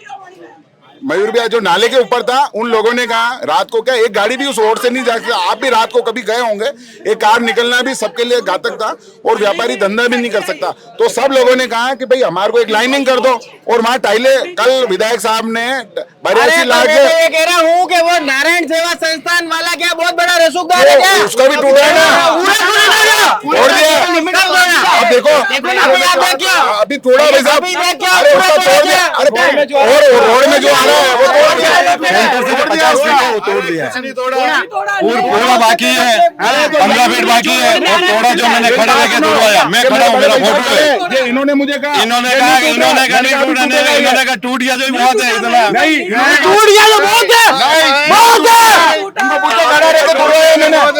मयूर भैया, जो नाले के ऊपर था, उन लोगों ने कहा रात को क्या एक गाड़ी भी उस रोड से नहीं जा सकती। आप भी रात को कभी गए होंगे, एक कार निकलना भी सबके लिए घातक था और व्यापारी धंधा भी नहीं कर सकता। तो सब लोगों ने कहा कि भाई हमारे को एक लाइनिंग कर दो और वहां टाइले, कल विधायक साहब ने बरियासी लाख ये कह रहा हूँ कि वो नारायण सेवा संस्थान वाला क्या बहुत बड़ा रसूखदार है क्या? उसका भी टूटा है ना, तोड़ दिया। अब देखो अभी थोड़ा भाई साहब, अरे उसका तोड़ दिया, अरे और रोड में जो आ रहा है वो तोड़ दिया। तोड़ दिया है। पूरा बाकी है, 15 फीट बाकी है, और तोड़ा जो मैंने खड़े रह के तोड़वाया, मैं खड़ा हूँ, मेरा फोटो है। इन्होंने मुझे कहा, इन्होंने कहा नहीं टूटने, इन्होंने कहा टूट गया जो बहुत है इतना। टूट गया तो बहुत है, बहुत है।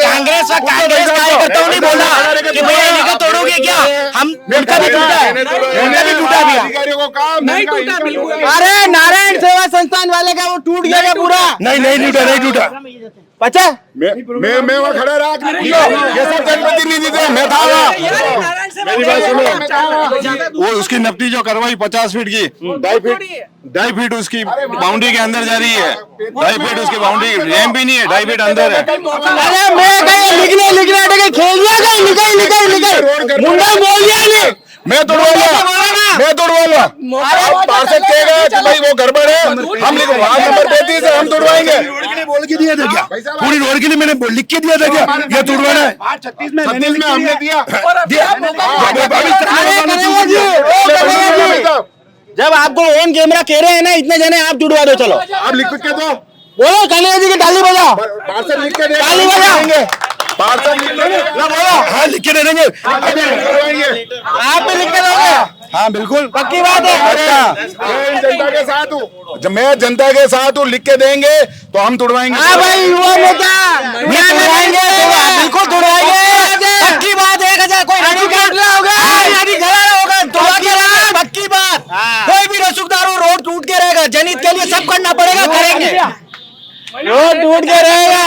कांग्रेस कार्यकर्ताओं ने बोला कि भैया इनका तोड़ोगे क्या, हम उनका भी टूटा है, उनका भी टूटा भी है। अधिकारियों को काम नहीं टूटा बिल्कुल। अरे नारायण सेवा संस्थान वाले का वो टूट गया था पूरा। नहीं टूटा पचा मैं वहाँ खड़ा रहा, ये सब जनप्रतिनिधि थे, मैं था वहाँ। मेरी बात सुनो, वो उसकी नपटी जो करवाई 50 फीट की, 2.5 फीट उसकी बाउंड्री के अंदर जा रही है, 2.5 फीट उसकी बाउंड्री, रैंप भी नहीं है, 2.5 फीट अंदर है। अरे मैं कहीं लिखने खेल दिया कहीं निकल मुंडा बोल दिया नहीं, मैं तोड़वाऊंगा। पार्षद कहेगा कि भाई वो गड़बड़ है, हम लिखो वार्ड नंबर 33 है, हम तोड़वाएंगे। बोल के दिया था क्या? पूरी रोड के लिए मैंने लिख के दिया था क्या? ये तोड़वाना है 36 में हमने दिया। जब आपको ऑन कैमरा कह रहे हैं ना इतने जने आप जुड़वा दो, चलो आप लिख के दो, बोलो कन्हैया जी की ताली बजाओ, पार्षद लिख के ताली बजाओ, पार्षद लिख के बोलो हाँ लिख के दे देंगे। आप भी लिख के दोगे? हाँ बिल्कुल पक्की बात है। मैं जनता के साथ हूँ, जब मैं जनता के साथ हूँ, लिख के देंगे तो हम तोड़वाएंगे। हाँ भाई युवा नेता तोड़वाएंगे, बिल्कुल तोड़वाएंगे, पक्की बात है। कोई हरी काटना होगा, हरी खड़ा होगा, तोड़ा के रहेगा, पक्की बात। कोई भी रसूखदार हो, रोड टूट के रहेगा, जनहित के लिए सब करना पड़ेगा, करेंगे, रोड टूट के रहेगा।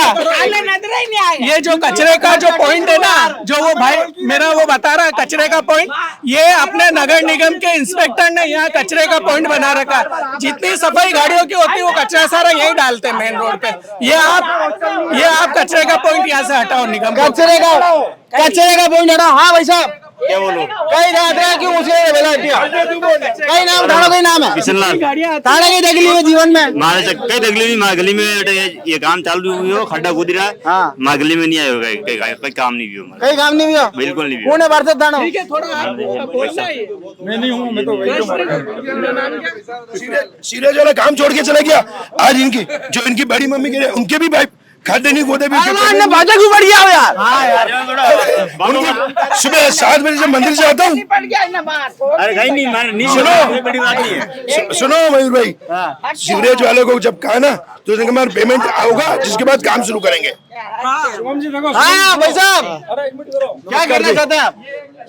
ये जो कचरे का जो पॉइंट है ना, जो वो भाई मेरा वो बता रहा है कचरे का पॉइंट, ये अपने नगर निगम के इंस्पेक्टर ने यहाँ कचरे का पॉइंट बना रखा है। जितनी सफाई गाड़ियों की होती है वो कचरा सारा यही डालते हैं मेन रोड पे। ये आप कचरे का पॉइंट यहाँ से हटाओ, निगम कचरे का पॉइंट हटाओ। हाँ भाई साहब क्या बोलो, कई रात क्यों उसे कई नाम थाना, कोई नाम है थाना की तकलीफ है जीवन में, कई तकलीफ माँ गली में ये काम चालू हुई हो, खड्डा कूद रहा है। हाँ माँ गली में नहीं आए होगा, कई काम नहीं किया, कई काम नहीं हुआ, बिल्कुल नहीं कौन है पार्षद थाना? मैं नहीं हूँ, मैं तो सीरियस वाला काम छोड़ के चला गया। आज इनकी जो इनकी बड़ी मम्मी के उनके भी भाई खाते नहीं गोदे भी बाजा क्यों बढ़ गया हो यार? सुबह 7 बजे से मंदिर से आता हूँ। अरे नहीं सुनो मयूर भाई, सीवरेज वालों को जब कहा ना तो उसने कहा पेमेंट होगा जिसके बाद काम शुरू करेंगे। हाँ भाई साहब क्या करना चाहते हैं आप?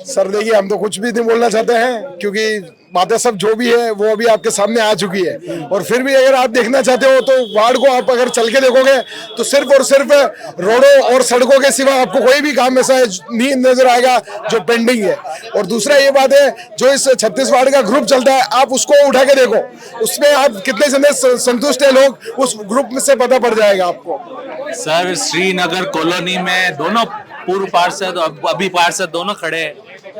सर देखिए, हम तो कुछ भी नहीं बोलना चाहते हैं, क्योंकि बातें सब जो भी है वो अभी आपके सामने आ चुकी है। और फिर भी अगर आप देखना चाहते हो तो वार्ड को आप अगर चल के देखोगे तो सिर्फ और सिर्फ रोडों और सड़कों के सिवा आपको कोई भी काम ऐसा नहीं नजर आएगा जो पेंडिंग है। और दूसरा ये बात है, जो इस 36 वार्ड का ग्रुप चलता है, आप उसको उठा के देखो, उसमें आप कितने जने संतुष्ट है लोग, उस ग्रुप में से पता पड़ जाएगा आपको। सर श्रीनगर कॉलोनी में दोनों पूर्व पार्षद और अभी पार्षद दोनों खड़े हैं।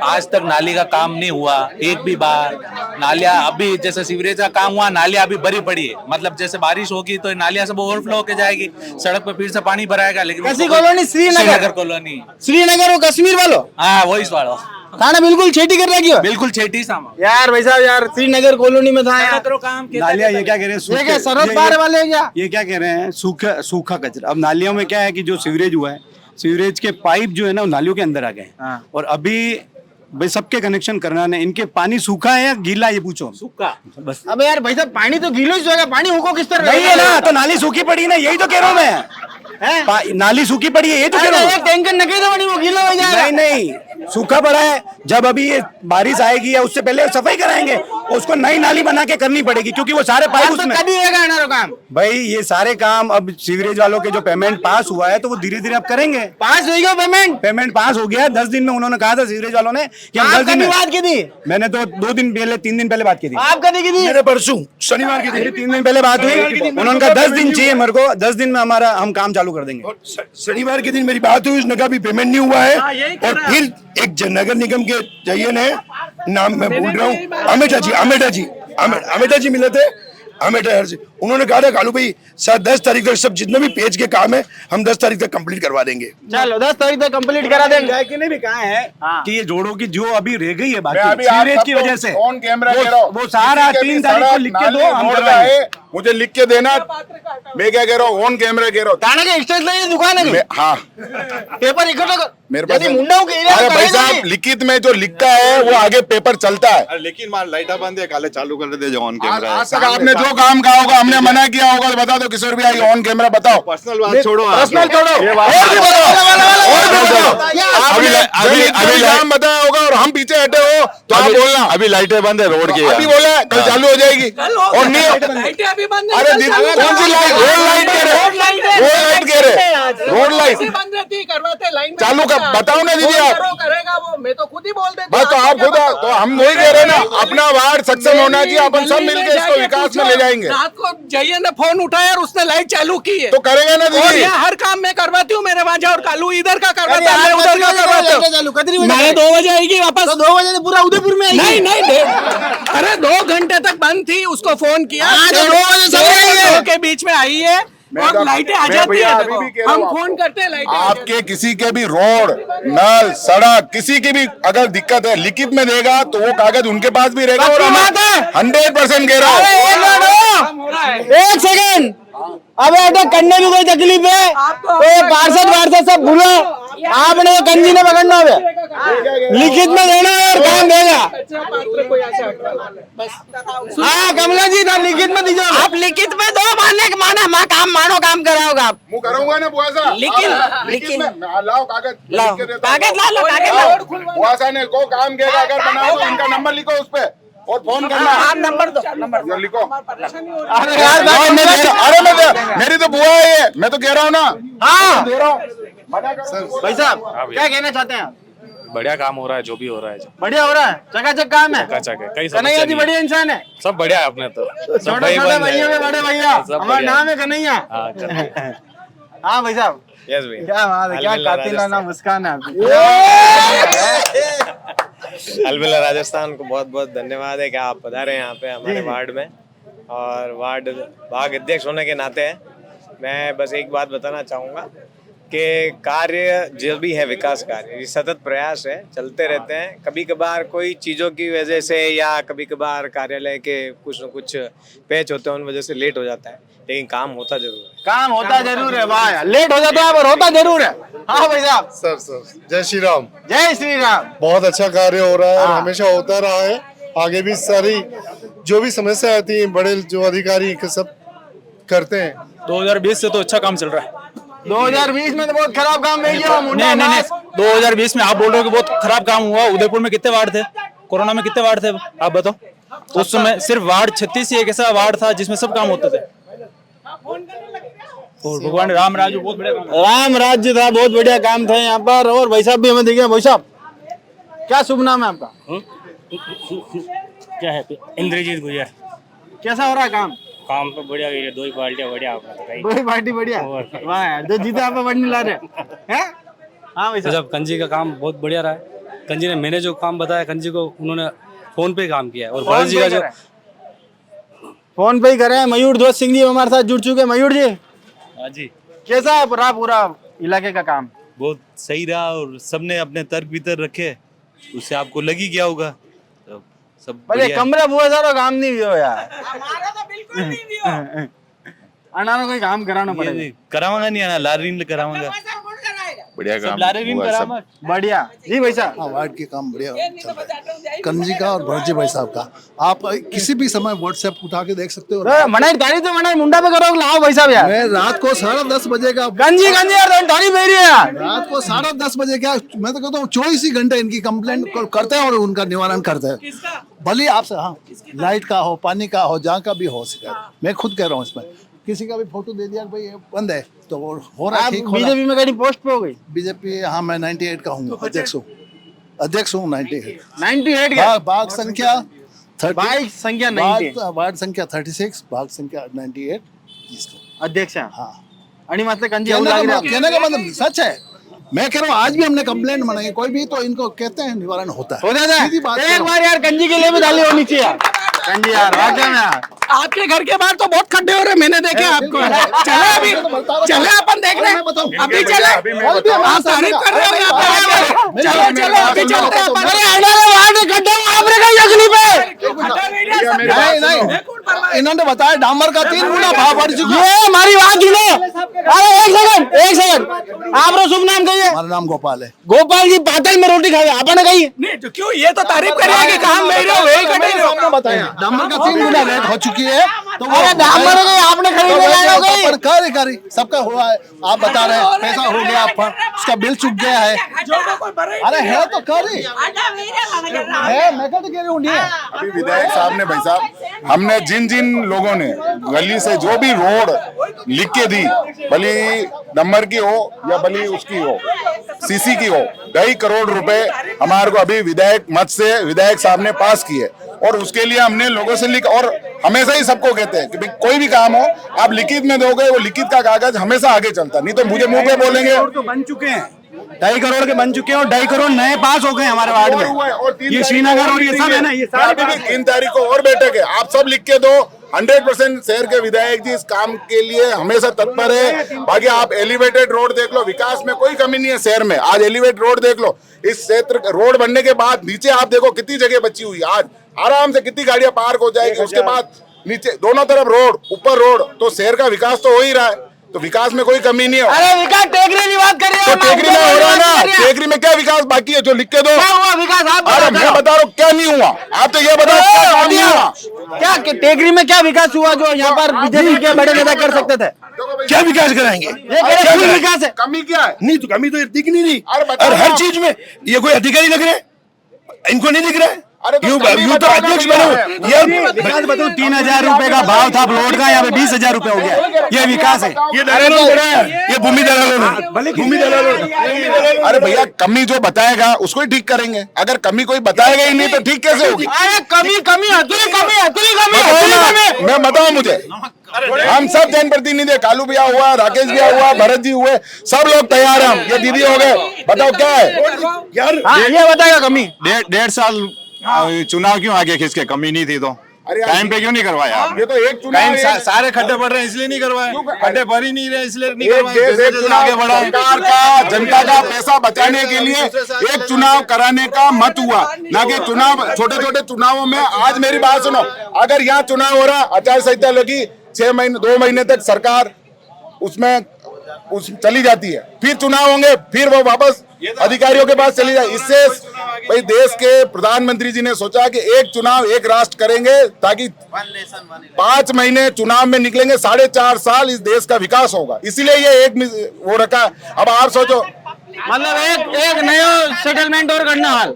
आज तक नाली का काम नहीं हुआ एक भी बार। नालियां अभी जैसे सीवरेज का काम हुआ, नालियां अभी भरी पड़ी है, मतलब जैसे बारिश होगी तो नालियां सब ओवरफ्लो होके जाएगी, सड़क पे फिर से पानी भराएगा। लेकिन कैसी कॉलोनी? श्रीनगर कॉलोनी। श्रीनगर वो कश्मीर वालों? हाँ वही वालों। थाना बिल्कुल छेटी कर रखी हो, बिल्कुल छेटी सामा यार भाई साहब यार, श्रीनगर कॉलोनी में था यार काम। नालियां ये क्या कह रहे हैं, सरहद पार वाले क्या ये क्या कह रहे हैं, सूखा कचरा। अब नालियों में क्या है कि जो सीवरेज हुआ है, सीवरेज के पाइप जो है ना नालियों के अंदर आ गए। और अभी भाई सबके कनेक्शन करना है, इनके पानी सूखा है या गीला ये पूछो। सूखा बस। अबे यार भाई साहब पानी तो गीलो ही होगा, पानी होगा किस तरह? नहीं है ना, तो नाली सूखी पड़ी ना, यही तो कह रहा हूँ मैं। नाली सूखी पड़ी है, ये तो कह रहा हूँ। एक टैंकर नके तो वो गीला हो जाएगा। नहीं सूखा पड़ा है, जब अभी ये बारिश आएगी या उससे पहले सफाई कराएंगे, उसको नई नाली बना के करनी पड़ेगी, क्योंकि वो सारे पाइप उसमें। कभी होगा काम भाई ये सारे काम अब सीवरेज वालों के जो पेमेंट पास हुआ है तो वो धीरे धीरे अब करेंगे। पास हो गया पेमेंट पास हो गया 10 दिन में। उन्होंने कहा था सीवरेज वालों ने कि हम 10 दिन में बात की थी। मैंने तो 2 दिन पहले 3 दिन पहले बात की थी। आप कभी की थी? मेरे परसों शनिवार की थी। 3 दिन पहले बात हुई, उन्होंने कहा 10 दिन चाहिए मेरे को, 10 दिन में हम काम चालू कर देंगे। शनिवार के दिन मेरी बात हुई, उसने कहा भी पेमेंट नहीं हुआ है। और फिर एक नगर निगम के जयन है, नाम मैं भूल रहा हूँ, अमेठा जी मिले थे। हमें हर चीज उन्होंने कहा था कालू भाई शायद 10 तारीख तक सब जितने भी पेज के काम है हम 10 तारीख तक कंप्लीट करवा देंगे। चलो 10 तारीख तक कंप्लीट करा देंगे। कि नहीं भी कहा है कि ये जोड़ों की जो अभी रह गई है मैं बाकी अभी आप सीवरेज की सबको वजह से ऑन कैमरा कह रहा हूं, वो सारा किसी के भी 3 तारीख को सड़क, लिख के दो, नाली, हम रोड करवाएंगे। है, मुझे लिख के देना। मैं क्या कह रहा हूँ, ऑन कैमरा कह रहा हूँ। ताना के स्टेज लाइन दुकान है हाँ पेपर इकट्ठा कर मेरे पास यदि मुंडा के एरिया अरे में भाई करेगा साहब नहीं। लिखित में जो लिखता है वो आगे पेपर चलता है। लेकिन मार लाइटा बंद है, काले चालू कर दे जो ऑन आज कैमरा आज तक आपने जो काम कहा होगा हमने मना किया होगा तो बता दो किशोर भाई ऑन कैमरा बताओ। पर्सनल बात छोड़ो, पर्सनल छोड़ो और भी बताओ, और भी बताओ। आपने अभी काम बताया होगा और हम पीछे हटे हो तो आप बोलना। अभी लाइटें बंद है रोड की, अभी बोला है कल चालू हो जाएगी और नहीं। लाइटें अभी बंद है, अरे कल चालू कौन सी लाइट? रोड लाइट कह रहे, रोड लाइट कह रहे, रोड लाइट ऐसे बंद रहती है, करवाते लाइन में चालू कर बताओ ना दीदी आप। करेगा वो, मैं तो खुद ही बोल देता बस तो आप खुद तो हम वही कह रहे हैं ना, अपना वार्ड सक्षम होना चाहिए, अपन सब मिलकर इसको विकास में ले जाएंगे। रात को जय ने फोन उठाया और उसने लाइट चालू की है तो करेगा ना और दीदी। यहाँ हर काम में करवाती हूँ मेरे वहाँ और कालू इधर का करवाता है, मैं उधर का करवाता हूँ। मैंने 2 बजे आएगी वापस, 2 बजे पूरा उदयपुर में नहीं नहीं अरे 2 घंटे तक बंद थी, उसको फोन किया 2 बजे सब आएंगे। के बीच में आई है और लाइटें आ जाती है। देखो, हम फोन करते हैं लाइटें आपके किसी के भी रोड नल सड़क किसी की भी अगर दिक्कत है लिखित में देगा तो वो कागज उनके पास भी रहेगा और हम 100% कह रहा हूँ। एक सेकंड अबे अटक करने में कोई तकलीफ है तो ये पार्षद सब भूलो। आपने तो कंजी ने पकड़ना है, लिखित में देना है और काम देगा। हाँ कमला जी था लिखित में दीजिए। आप लिखित में दो, मानो काम कराओगे आप। मुँह करूंगा ना बुआ सा लेकिन लाओ कागज लाओ लिख के देता कागज हूं। ला लो, कागज ला। बुआ सा ने को काम किया अगर बनाओ तो इनका नंबर लिखो उस पे और फोन करना। आप नंबर दो, नंबर ये लिखो। अरे यार अरे मैं मेरी तो बुआ है ये, मैं तो कह रहा हूँ ना। हाँ दे रहा हूँ भाई साहब क्या कहना चाहते हैं आप? बढ़िया काम हो रहा है, जो भी हो रहा है बढ़िया हो रहा है, चकाचक काम है। चकाचक है, कई कन्हैया जी बढ़िया इंसान है, सब बढ़िया है अपने तो। छोटे छोटे भैया में बड़े भैया, हमारा नाम है कन्हैया। हाँ भाई साहब यस भाई, क्या बात है, क्या कातिलाना मुस्कान है आपकी। अलबेला राजस्थान को बहुत बहुत धन्यवाद है कि आप पधारे हैं यहाँ पे हमारे वार्ड में, और वार्ड भाग अध्यक्ष होने के नाते मैं बस एक बात बताना चाहूँगा कि कार्य जो भी है विकास कार्य ये सतत प्रयास है, चलते रहते हैं। कभी कभार कोई चीज़ों की वजह से या कभी कभार कार्यालय के कुछ न कुछ पैच होते हैं उन वजह से लेट हो जाता है, लेकिन काम होता जरूर है। काम होता जरूर है भाई, लेट हो जाता है पर होता जरूर है। हाँ भाई साहब। सर जय श्री राम। जय श्री राम। बहुत अच्छा कार्य हो रहा है और हमेशा होता रहा है, आगे भी सारी जो भी समस्या आती है बड़े जो अधिकारी सब करते हैं। 2020 से तो अच्छा काम चल रहा है। 2020 में तो बहुत खराब काम नहीं किया। नहीं 2020 में आप बोल रहे हो कि बहुत खराब काम हुआ। उदयपुर में कितने वार्ड थे, कोरोना में कितने वार्ड थे आप बताओ? उस समय सिर्फ वार्ड 36 ही एक ऐसा वार्ड था जिसमें सब काम होते थे। और भगवान राम राज्य बहुत बढ़िया काम, राम राज्य था, बहुत बढ़िया काम था यहाँ पर। और भाई साहब भी हमें दिखे। भाई साहब क्या शुभ नाम है आपका? क्या है? इंद्रजीत गुजर। कैसा हो रहा है काम? काम तो बढ़िया, 2 पार्टियां बढ़िया होगा तो कोई पार्टी बढ़िया। वाह यार, जो जीते आप बढ़ नहीं ला रहे हैं। हाँ भाई साहब कंजी का काम बहुत बढ़िया रहा है। कंजी ने मैंने जो काम बताया कंजी को उन्होंने फोन पे काम किया है। और भरत जी का जो फोन पे ही करे हैं। मयूर ध्वज सिंह जी हमारे साथ जुड़ चुके हैं। मयूर जी हाँ जी, कैसा रहा पूरा इलाके का काम? बहुत सही रहा और सबने अपने तर्क भीतर रखे, उससे आपको लग ही गया होगा सब भले कमरे बुआ सारा काम नहीं हुआ यार। अनाना कोई काम कराना पड़ेगा। करावांगा नहीं आना, लारीन करावांगा। बढ़िया काम बढ़िया जी भाई साहब। हाँ, वार्ड के काम बढ़िया चल रहा है। कंजी का और भरजी भाई साहब का आप किसी भी समय व्हाट्सएप उठा के देख सकते हो। मनाई तारी तो मनाई मुंडा पे करो लाओ भाई साहब यार। मैं रात को 10:30 बजे का कंजी यार तारी मेरी है यार। रात को 10:30 बजे क्या मैं तो कहता हूँ 24 ही घंटे इनकी कंप्लेंट करते हैं और उनका निवारण करते हैं। भले आपसे हाँ लाइट का हो, पानी का हो, जहाँ का भी हो शिकायत। मैं खुद कह रहा हूँ इसमें किसी का भी फोटो दे दिया भाई ये बंद है तो वो हो रहा है ठीक। बीजेपी में कहीं पोस्ट पे हो गई? बीजेपी हाँ मैं 98 का हूँ, अध्यक्ष हूँ 98 का। भाग संख्या 30, वार्ड संख्या 36, भाग संख्या 98 अध्यक्ष है। हाँ आणि मात्र कंजी कहने का मतलब सच है। मैं कह रहा हूँ आज भी हमने कंप्लेंट बनाई, कोई भी तो इनको कहते हैं निवारण होता है। एक बार यार कंजी के लिए भी डाली होनी चाहिए कंजी यार वाकई में यार। आपके घर के बाहर तो बहुत खड्डे हो रहे, मैंने देखे आपको। चले अभी, चले अपन देख रहे हैं, अभी चले। आप तारीफ कर रहे हो यहाँ पे, चलो चलो अभी चलते हैं अपन। अरे आने वाले वार्ड में खड्डे आपने कहीं अगली पे नहीं, इन्होंने बताया डामर का 3 गुना भाव बढ़ चुका है। ये हमारी बात सुनो। अरे एक सेकंड, आपका शुभ नाम कहिए। हमारा नाम गोपाल है। गोपाल जी पातल में रोटी खाए आपने कही नहीं तो क्यों, ये तो तारीफ करेगा कि काम ले रहे हो, वही कटे आपने बताया डामर का 3 गुना रेट हो चुकी है। तो अरे डामर गई आपने खरीदने लाए हो गई करी सबका हुआ है। आप बता रहे हैं पैसा हो गया आपका, उसका बिल चुक गया है। अरे है तो करी है, मैं तो कह रही हूँ नहीं है। अभी विधायक साहब ने, भाई साहब, हमने जिन जिन लोगों ने गली से जो भी रोड लिख के दी, भली नंबर की हो या भली उसकी हो, सीसी की हो, 2.5 करोड़ रुपए हमारे को अभी विधायक मत से विधायक साहब ने पास किए। और उसके लिए हमने लोगों से लिख, और हमेशा ही सबको कहते हैं कि भाई कोई भी काम हो आप लिखित में दोगे, वो लिखित का कागज हमेशा आगे चलता, नहीं तो मुझे मुंह पे बोलेंगे। तो बन चुके हैं, 2.5 करोड़ के बन चुके हैं और 2.5 करोड़ नए पास हो गए हमारे वार्ड में। ये श्रीनगर और ये सब है ना, ये सारे 3 तारीख को और बैठक है, आप सब लिख के दो। 100% शहर के विधायक जी इस काम के लिए हमेशा तत्पर है। बाकी आप एलिवेटेड रोड देख लो, विकास में कोई कमी नहीं है शहर में। आज एलिवेटेड रोड देख लो, इस क्षेत्र रोड बनने के बाद नीचे आप देखो कितनी जगह बची हुई, आज आराम से कितनी गाड़ियां पार्क हो जाएगी। उसके बाद नीचे दोनों तरफ रोड, ऊपर रोड, तो शहर का विकास तो हो ही रहा है, तो विकास में कोई कमी नहीं है। अरे विकास टेकरी की बात करिए, तो टेकरी में हो रहा है ना, टेकरी में क्या विकास बाकी है जो लिख के दो। क्या हुआ विकास आप अरे मैं बता रहा हूँ क्या नहीं हुआ, आप तो ये बताओ क्या काम नहीं हुआ। क्या टेकरी में क्या विकास हुआ जो यहाँ पर बीजेपी के बड़े नेता कर सकते थे? क्या विकास कराएंगे? क्या विकास है? कमी क्या है? नहीं तो कमी तो दिख नहीं रही। और हर चीज में ये कोई अधिकारी लग रहे हैं, इनको नहीं दिख रहा है। यूं तो अध्यक्ष बनो यार। विकास बताओ, 3,000 रुपए का भाव था प्लॉट का, यहाँ पे 20,000 रुपए हो गया, ये विकास है? ये दलालों ने बनाया, ये भूमि दलालों ने, भूमि दलालों ने। अरे भैया कमी जो बताएगा उसको ही ठीक करेंगे, अगर कमी कोई बताएगा ही नहीं तो ठीक कैसे होगी? अरे कमी मैं बताऊं, मुझे हम सब जनप्रतिनिधि, कालू भैया हुआ, राकेश भैया हुआ, भरत जी हुए, सब लोग तैयार हैं। हम ये दीदी हो गए, बताओ क्या है यार? ये बताएगा कमी। 1.5 साल चुनाव क्यों आगे खींच के, कमी नहीं थी तो टाइम पे क्यों नहीं करवाया? ये तो एक चुनाव, सारे खड्डे पड़ रहे हैं इसलिए नहीं करवाए, खड्डे भर ही नहीं रहे इसलिए नहीं एक करवाए। देश एक चुनाव आगे बढ़ा, सरकार का जनता का पैसा बचाने के लिए एक चुनाव कराने का मत हुआ, ना कि चुनाव, छोटे छोटे चुनावों में। आज मेरी बात सुनो, अगर यहाँ चुनाव हो रहा, आचार संहिता लगी, 6 महीने 2 महीने तक सरकार उसमें चली जाती है, फिर चुनाव होंगे, फिर वो वापस अधिकारियों के पास चली जाए। इससे भाई देश के प्रधानमंत्री जी ने सोचा कि एक चुनाव एक राष्ट्र करेंगे, ताकि 5 महीने चुनाव में निकलेंगे, 4.5 साल इस देश का विकास होगा, इसीलिए ये एक वो रखा। अब आप सोचो, मतलब एक नया सेटलमेंट और करना हाल।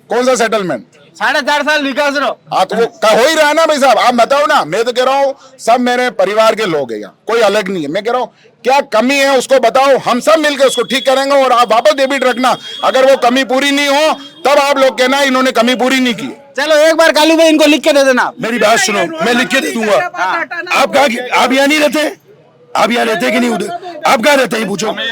कौन सा सेटलमेंट? 4.5 साल विकास रहो। हाँ तो वो हो ही रहा है ना भाई साहब, आप बताओ ना। मैं तो कह रहा हूँ सब मेरे परिवार के लोग हैं यहाँ, कोई अलग नहीं है। मैं कह रहा हूँ क्या कमी है उसको बताओ, हम सब मिलकर उसको ठीक करेंगे, और आप वापस डेबिट रखना। अगर वो कमी पूरी नहीं हो तब आप लोग कहना इन्होंने कमी पूरी नहीं की। चलो एक बार कालू भाई इनको लिख के दे देना। मेरी बात सुनो, मैं लिख के दे दूंगा। आप कहा, आप यहाँ नहीं रहते? आप यहाँ रहते कि नहीं उधर? आप कहाँ रहते हैं पूछो। हाँ ये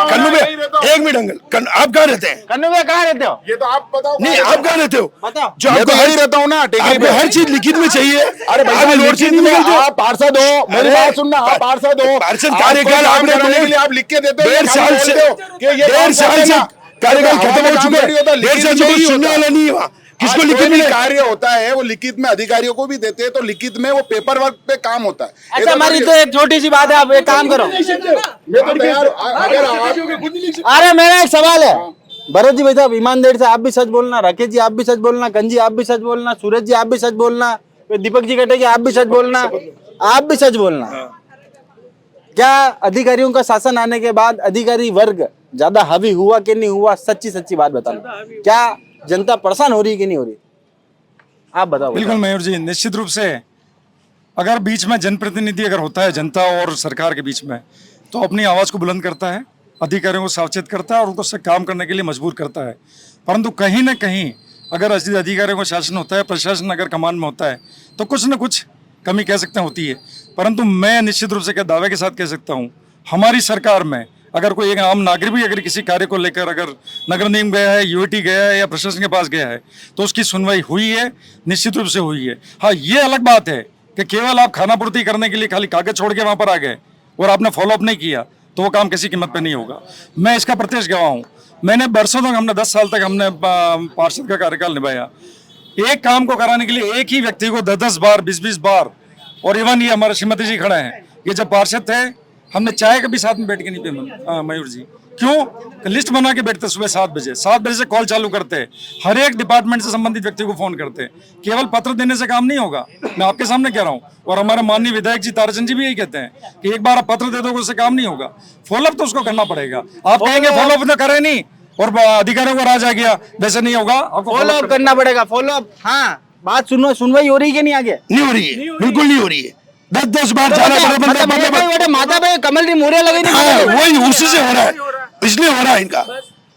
कन्नू में, एक मिनट अंकल, आप कहाँ रहते हैं? कन्नू में कहाँ रहते हो? ये तो आप बताओ। नहीं आप कहाँ रहते हो? बताओ। जो मैं तो यही रहता हूँ ना, आपको हर चीज लिखित में चाहिए। अरे भाई लिखित में आप पार्षद हो, मेरी बात सुनना, आप पार्षद हो, पार्षद कार्यकाल आपने आप लिख के देते हो। 1.5 साल से कार्यकाल खत्म हो चुका है, 1.5 साल से सुनने वाला नहीं है वहाँ। किसको लिखित में कार्य होता है वो लिखित में अधिकारियों को भी देते हैं, तो लिखित में वो पेपर वर्क पे काम होता है। अच्छा हमारी तो एक छोटी सी बात है, आप एक काम करो। मैं तो तैयार, अगर अरे मेरा एक सवाल है भरत जी, भाई साहब ईमानदारी से आप भी सच बोलना, राकेश जी आप भी सच बोलना, कंजी आप भी सच बोलना, सूरज जी आप भी सच बोलना, दीपक जी कटेगी आप भी सच बोलना, आप भी सच बोलना। क्या अधिकारियों का शासन आने के बाद अधिकारी वर्ग ज्यादा हावी हुआ कि नहीं हुआ? सच्ची सच्ची बात बताना, क्या जनता परेशान हो रही कि नहीं हो रही? आप बताओ। बिल्कुल मयूर जी, निश्चित रूप से अगर बीच में जनप्रतिनिधि अगर होता है जनता और सरकार के बीच में, तो अपनी आवाज़ को बुलंद करता है, अधिकारियों को सावचेत करता है और उनको उससे काम करने के लिए मजबूर करता है। परंतु कहीं ना कहीं अगर अधिकारियों का शासन होता है, प्रशासन अगर कमान में होता है, तो कुछ न कुछ कमी कह सकते हैं होती है। परंतु मैं निश्चित रूप से क्या दावे के साथ कह सकता हूँ, हमारी सरकार में अगर कोई एक आम नागरिक भी अगर किसी कार्य को लेकर अगर नगर निगम गया है, यूएटी गया है या प्रशासन के पास गया है तो उसकी सुनवाई हुई है, निश्चित रूप से हुई है। हाँ, ये अलग बात है कि केवल आप खाना पूर्ति करने के लिए खाली कागज छोड़ के वहां पर आ गए और आपने फॉलोअप नहीं किया तो वो काम किसी कीमत पे नहीं होगा। मैं इसका प्रत्यक्ष गवाह हूँ। मैंने बरसों तक, हमने 10 साल तक हमने पार्षद का कार्यकाल निभाया। एक काम को कराने के लिए एक ही व्यक्ति को 10-10 बार, 20-20 बार, और इवन ये हमारे श्रीमती जी खड़े हैं, ये जब पार्षद थे हमने चाय कभी साथ में बैठ के नहीं पी मयूर जी। क्यों? लिस्ट बना के बैठते सुबह 7 बजे से कॉल चालू करते, हर एक डिपार्टमेंट से संबंधित व्यक्ति को फोन करते। केवल पत्र देने से काम नहीं होगा, मैं आपके सामने कह रहा हूँ। और हमारे माननीय विधायक जी ताराचंद जी भी यही कहते हैं कि एक बार आप पत्र दे दोगे उससे काम नहीं होगा, फॉलोअप तो उसको करना पड़ेगा। आप कहेंगे फॉलोअप तो करे नहीं और अधिकारियों को राज आ गया, वैसे नहीं होगा, आपको फॉलोअप करना पड़ेगा। फॉलोअप, हाँ, बात सुनवाई हो रही है कि नहीं? आगे नहीं हो रही है, बिल्कुल नहीं हो रही है। 10-10 बार जाना पड़ा, माता पे कमल की मोहरे लगी नहीं, वही उसी से हो रहा है, इसलिए हो रहा है इनका,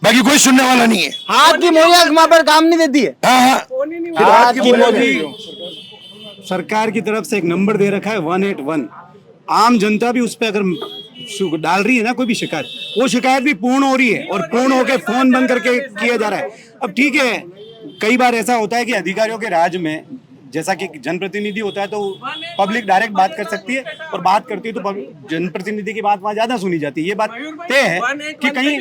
बाकी कोई सुनने वाला नहीं है। हाथ की मोहरिया वहां पर काम नहीं देती है। हाथ की मोहरिया सरकार की तरफ से एक नंबर दे रखा है 181। आम जनता भी उस पर अगर डाल रही है ना कोई भी शिकायत, वो शिकायत भी पूर्ण हो रही है और पूर्ण होकर फोन बंद करके किया जा रहा है। अब ठीक है, कई बार ऐसा होता है कि अधिकारियों के राज में, जैसा कि जनप्रतिनिधि होता है तो पब्लिक डायरेक्ट बात कर सकती है और बात करती है तो जनप्रतिनिधि की बात वहाँ ज्यादा सुनी जाती है। ये बात तय है कि कहीं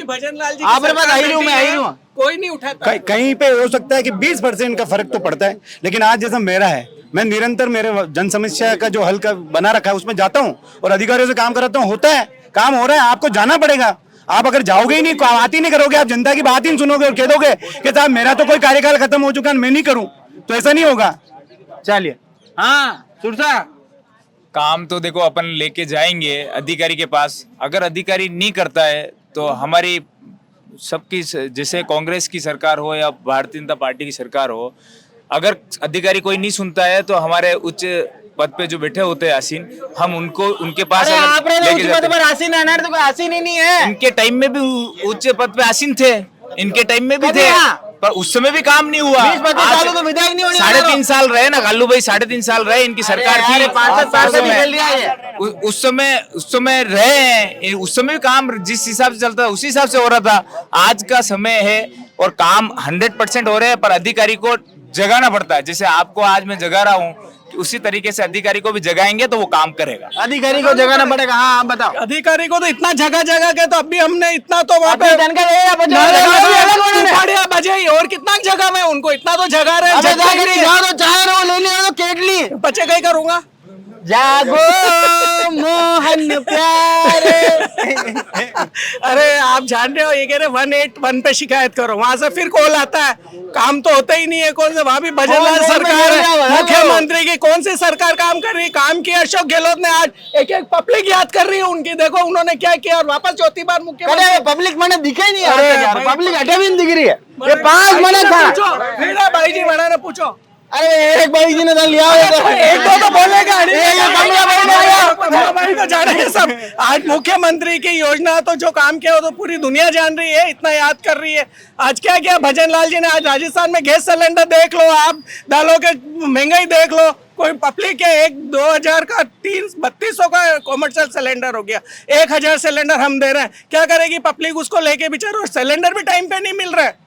कोई नहीं उठाता, कहीं पे हो सकता है कि 20% का फर्क तो पड़ता है। लेकिन आज जैसा मेरा है, मैं निरंतर मेरे जन समस्या का जो हल का बना रखा है उसमें जाता हूँ और अधिकारियों से काम कराता हूँ। होता है, काम हो रहा है, आपको जाना पड़ेगा। आप अगर जाओगे ही नहीं, बात ही नहीं करोगे, आप जनता की बात ही सुनोगे और कह दोगे कि साहब मेरा तो कोई कार्यकाल खत्म हो चुका, मैं नहीं करूँ, तो ऐसा नहीं होगा। चलिए, हाँ सुरसा, काम तो देखो अपन लेके जाएंगे अधिकारी के पास। अगर अधिकारी नहीं करता है तो हमारी सबकी, जैसे कांग्रेस की सरकार हो या भारतीय जनता पार्टी की सरकार हो, अगर अधिकारी कोई नहीं सुनता है तो हमारे उच्च पद पे जो बैठे होते हैं आसीन, हम उनको उनके पास लेके जाते हैं। आसीन है ना, तो कोई आसीन ही नहीं है। इनके टाइम में भी उच्च पद पे आसीन थे, इनके टाइम में भी थे, पर उस समय भी काम नहीं हुआ। 20-25 तो विधायक नहीं होने, 3.5 साल रहे ना गालू भाई, 3.5 साल रहे इनकी सरकार की। उस समय रहे हैं, उस समय भी काम जिस हिसाब से चलता है उसी हिसाब से हो रहा था। आज का समय है और काम 100% हो रहे हैं, पर अधिकारी को जगाना पड़ता है। जैसे आपको आज मैं जगा रहा हूँ, उसी तरीके से अधिकारी को भी जगाएंगे तो वो काम करेगा। अधिकारी को जगाना पड़ेगा। हाँ, आप बताओ। अधिकारी को तो इतना जगह के तो अभी हमने इतना तो वहाँ पे बजे और कितना जगह में उनको इतना तो जगह रहे, बच्चे कहीं करूंगा। जागो मोहन प्यारे। अरे आप जान रहे हो, ये कह रहे 181 पे शिकायत करो, वहां से फिर कॉल आता है, काम तो होता ही नहीं है। कौन से वहां भी भजनलाल सरकार है, मुख्यमंत्री की कौन सी सरकार काम कर रही है? काम किया अशोक गहलोत ने, आज एक पब्लिक याद कर रही है उनकी, देखो उन्होंने क्या किया, और वापस चौथी बार मुख्यमंत्री। पब्लिक मैंने दिखे नहीं यार, पब्लिक हटे भी नहीं दिख रही है। ये 5 महीने था। भाई जी बड़ा ने पूछो, अरे एक भाई जी ने तो लिया, एक दो तो बोलेगा, भाई तो जाने हैं सब। आज मुख्यमंत्री की योजना तो जो काम किया वो तो पूरी दुनिया जान रही है, इतना याद कर रही है। आज क्या किया भजनलाल जी ने? आज राजस्थान में गैस सिलेंडर देख लो, आप दालों के महंगाई देख लो, कोई पब्लिक है 2000 का 3200 का कॉमर्शियल सिलेंडर हो गया, 1000 सिलेंडर हम दे रहे हैं। क्या करेगी पब्लिक उसको लेके? बेचारो सिलेंडर भी टाइम पे नहीं मिल रहा है।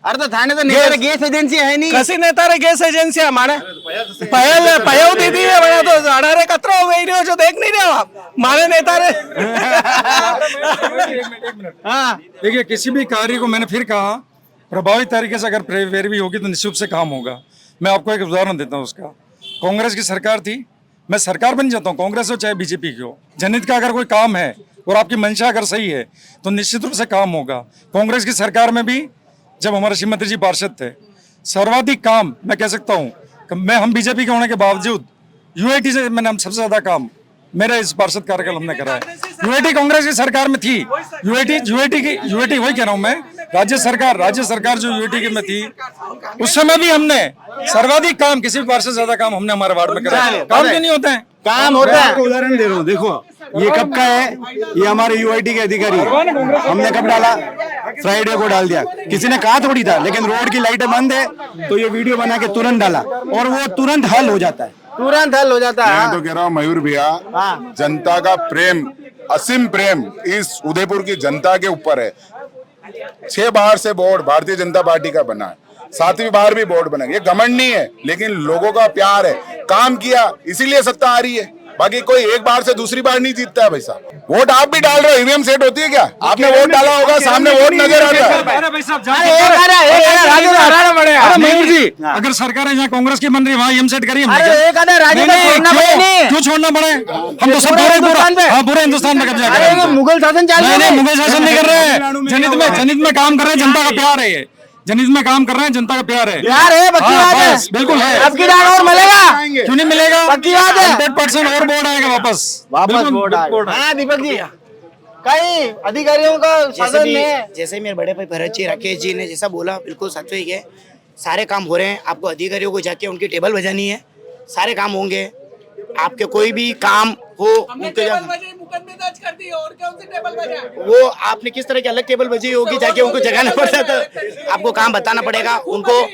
अरे तो थाने तो नेता गैस एजेंसी है नहीं, कसी नेता रे गैस एजेंसी हमारे पयो दीदी है भैया, तो 18 कतरा हो गई, जो देख नहीं रहे हो आप हमारे नेता रे। हाँ, देखिए किसी भी कार्य को, मैंने फिर कहा, प्रभावी तरीके से अगर पैरवी होगी तो निश्चित से काम होगा। मैं आपको एक उदाहरण देता हूँ उसका। कांग्रेस की सरकार थी, मैं सरकार बन जाता हूँ, कांग्रेस हो चाहे बीजेपी की हो, जनहित का अगर कोई काम है और आपकी मंशा अगर सही है तो निश्चित रूप से काम होगा। कांग्रेस की सरकार में भी जब हमारे श्रीमती जी पार्षद थे, सर्वाधिक काम मैं कह सकता हूँ, मैं हम बीजेपी के होने के बावजूद यूआईटी से मैंने हम सबसे ज्यादा काम मेरा इस पार्षद कार्यकाल हमने करा है। यूआईटी कांग्रेस की सरकार में थी, यूआईटी वही कह रहा हूँ मैं, राज्य सरकार जो यूआईटी के में थी, उस समय भी हमने सर्वाधिक काम, किसी भी पार्षद से ज्यादा काम हमने हमारे वार्ड में करा। काम क्यों नहीं होते हैं? काम होता है। उदाहरण दे रहा हूँ, देखो ये कब का है, ये हमारे यूआईटी के अधिकारी है। हमने कब डाला? फ्राइडे को डाल दिया। किसी ने कहा थोड़ी था, लेकिन रोड की लाइटें बंद है तो ये वीडियो बना के तुरंत डाला और वो तुरंत हल हो जाता है, तुरंत हल हो जाता है। मैं तो कह रहा हूँ मयूर भैया, जनता का प्रेम असीम प्रेम इस उदयपुर की जनता के ऊपर है। 6 बार से बोर्ड भारतीय जनता पार्टी का बना है, 7वीं बार भी बोर्ड बनेगा। ये घमंड नहीं है, लेकिन लोगों का प्यार है, काम किया इसीलिए सत्ता आ रही है। बाकी कोई एक बार से दूसरी बार नहीं जीतता है भाई साहब। वोट आप भी डाल रहे हो, ईवीएम सेट होती है क्या? आपने वोट डाला होगा, सामने वोट नजर आता है। मयूर जी, अगर सरकार यहाँ कांग्रेस की बन रही है, वहाँ ईवीएम सेट करिए। क्यों छोड़ना पड़े? हम तो सब पूरे हिंदुस्तान में कब्जा करें। मुगल शासन चल रहा है। मुगल शासन नहीं कर रहे हैं, जनहित में काम कर रहे हैं, जनता का प्यार है। ये जनहित में काम कर रहे हैं, जनता का प्यार है। प्यार है, पक्की बात है, बिल्कुल है। अब की बार और मिलेगा, क्यों नहीं मिलेगा? पक्की बात है, 100% और बोर्ड आएगा वापस बोर्ड आएगा। हाँ दीपक जी, कई अधिकारियों का शासन में जैसे मेरे बड़े भाई भरत जी, राकेश जी ने जैसा बोला, बिल्कुल सच है। सारे काम हो रहे हैं। आपको अधिकारियों को जाके उनकी टेबल बजानी है, सारे काम होंगे। आपके कोई भी काम हो मुकदमे दर्ज कर दिए और कौन सी टेबल बजा? वो आपने किस तरह की अलग टेबल बजी होगी, जाके उनको जगाना पड़ता था। आपको काम बताना पड़ेगा, उनको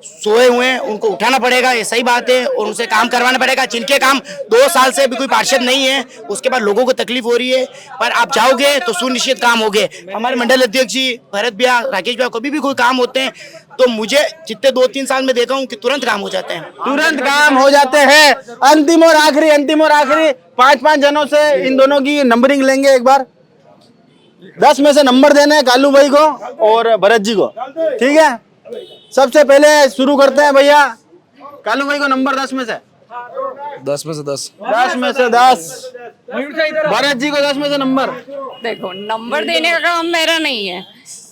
सोए हुए हैं उनको उठाना पड़ेगा, ये सही बात है, और उनसे काम करवाना पड़ेगा। जिनके काम 2 साल से भी कोई पार्षद नहीं है, उसके बाद लोगों को तकलीफ हो रही है, पर आप जाओगे तो सुनिश्चित काम होंगे। हमारे मंडल अध्यक्ष जी भरत भैया, राकेश भैया, कभी भी कोई काम होते हैं तो मुझे जितने 2-3 साल में देखा हूँ कि तुरंत काम हो जाते हैं, तुरंत काम हो जाते हैं। अंतिम और आखिरी 5-5 जनों से इन दोनों की नंबरिंग लेंगे एक बार। 10 में से नंबर देना है कालू भाई को और भरत जी को, ठीक है? सबसे पहले शुरू करते हैं भैया, कालू भाई को नंबर 10 में से 10 में से 10। 10 में से 10, भरत जी को 10 में से नंबर। देखो, नंबर देने का काम मेरा नहीं है,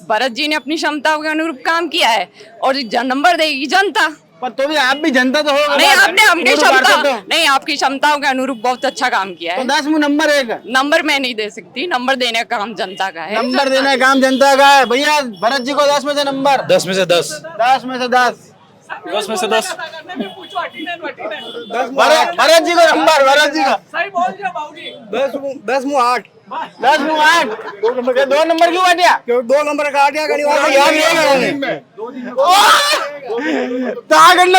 भरत जी ने अपनी क्षमताओं के अनुरूप काम किया है और नंबर देगी जनता। पर तो भी आप भी जनता तो हो। नहीं, आपने आपकी क्षमता नहीं, आपकी क्षमताओं के अनुरूप बहुत अच्छा काम किया है। तो 10 में नंबर 1 नंबर मैं नहीं दे सकती, नंबर देने का काम जनता का है। नंबर देने का काम जनता का है। भैया भरत जी को 10 में से नंबर। 10 में से 10। 10 में से 10। 10 में से 10। भरत जी को नंबर, भरत जी का सही बोल दिया बाबूजी। 10 में 8। 10 में 8। 2 नंबर क्यों काटिया? 2 नंबर काटिया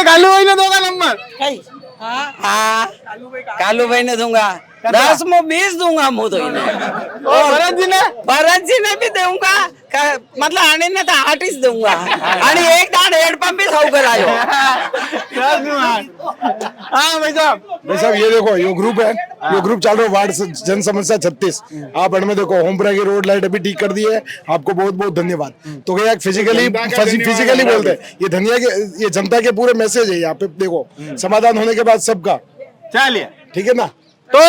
कालू भाई ने 2 का नंबर। हाँ, कालू भाई ने दूंगा, 10 में 20 दूंगा मुँह तो भरत जी ने भी दूंगा, मतलब आने ने तो 8 दूंगा आणि एक दान हेडपंप भी खाऊ करायो। हाँ भाई साहब ये देखो, ये ग्रुप है, ये ग्रुप चल रहा है वार्ड जन समस्या 36। आप में देखो, होमपुरा की रोड लाइट अभी ठीक कर दी है, आपको बहुत बहुत धन्यवाद। तो क्या फिजिकली बोलते हैं, ये धनिया के, ये जनता के पूरे मैसेज है यहाँ पे। देखो, समाधान होने के बाद सबका चलिए, ठीक है ना? तो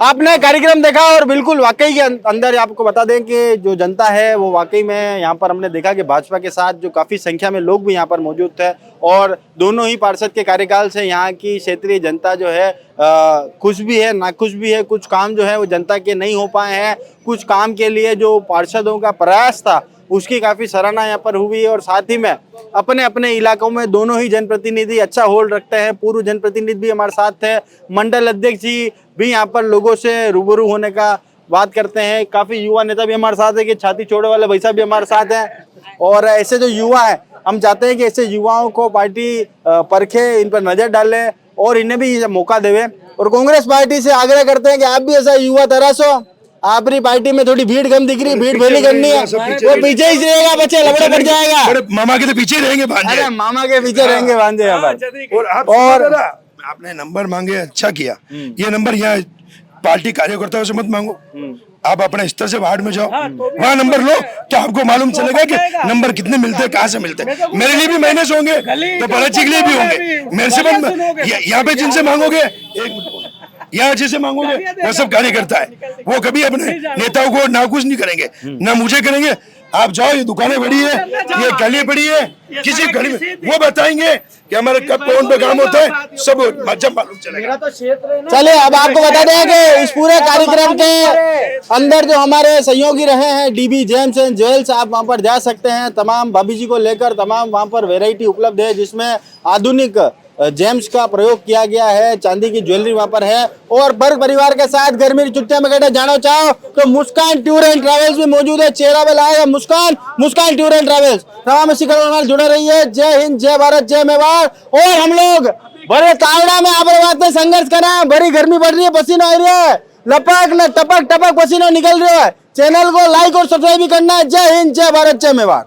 आपने कार्यक्रम देखा और बिल्कुल वाकई के अंदर आपको बता दें कि जो जनता है वो वाकई में यहाँ पर हमने देखा कि भाजपा के साथ जो काफी संख्या में लोग भी यहाँ पर मौजूद थे, और दोनों ही पार्षद के कार्यकाल से यहाँ की क्षेत्रीय जनता जो है खुश भी है, नाखुश भी है। कुछ काम जो है वो जनता के नहीं हो पाए हैं, कुछ काम के लिए जो पार्षदों का प्रयास था उसकी काफी सराहना यहाँ पर हुई, और साथ ही में अपने अपने इलाकों में दोनों ही जनप्रतिनिधि अच्छा होल्ड रखते हैं। पूर्व जनप्रतिनिधि भी हमारे साथ थे, मंडल अध्यक्ष जी भी यहाँ पर लोगों से रूबरू होने का बात करते हैं। काफी युवा नेता भी हमारे साथ है कि छाती छोड़े वाले भाई साहब भी हमारे साथ हैं। और ऐसे जो युवा है, हम चाहते हैं कि ऐसे युवाओं को पार्टी परखे, इन पर नजर डाले और इन्हें भी मौका देवे। और कांग्रेस पार्टी से आग्रह करते हैं कि आप भी ऐसा युवा तराशो। आपकी पार्टी में थोड़ी भीड़ कम दिख रही, भीड़ भली करनी है, वो पीछे ही रहेगा, बच्चे लबड़े पड़ जाएगा। मामा के तो पीछे रहेंगे भांजे। अरे मामा के पीछे रहेंगे भांजे यहाँ पर। और आपने नंबर मांगे, अच्छा किया। ये नंबर यहाँ पार्टी कार्यकर्ताओं से मत मांगो, आप अपने स्तर से वार्ड में जाओ, वहाँ नंबर लो, तो आपको मालूम चलेगा कि नंबर कितने मिलते हैं, कहाँ से मिलते हैं। मेरे लिए भी माइनस होंगे तो भरत जी के लिए भी होंगे। मेरे से मत, यहाँ पे जिनसे मांगोगे, यहाँ जिसे मांगोगे वो सब कार्यकर्ता है, वो कभी अपने नेताओं को नाखुश नहीं करेंगे, ना मुझे करेंगे। आप जाओ, ये दुकानें बड़ी है, ये गली बड़ी है, किसी गली में वो बताएंगे कि हमारे कब कौन पे काम होता है, सब जब मालूम चलेगा। चलिए, अब आपको बता दें कि इस पूरे कार्यक्रम के अंदर जो हमारे सहयोगी रहे हैं डीबी जेम्स एंड ज्वेल्स, आप वहां पर जा सकते हैं। तमाम भाभी जी को लेकर तमाम वहां पर वैरायटी उपलब्ध है, जिसमें आधुनिक जेम्स का प्रयोग किया गया है, चांदी की ज्वेलरी वहां पर है। और वर्ग परिवार के साथ गर्मी की छुट्टियां में कटे जाना चाहो तो मुस्कान टूर एंड ट्रैवल्स भी मौजूद है। चेहरा पे लाएगा मुस्कान टूर एंड ट्रैवल्स। तमाम इसी कार्यक्रम जुड़े रहिए। जय हिंद, जय भारत, जय मेवाड़। और हम लोग बड़े तावड़ा में आप संघर्ष कर रहे हैं, बड़ी गर्मी पड़ रही है, पसीना आ रहा है, लपक न टपक टपक पसीना निकल रहा है। चैनल को लाइक और सब्सक्राइब भी करना है। जय हिंद, जय भारत, जय मेवाड़।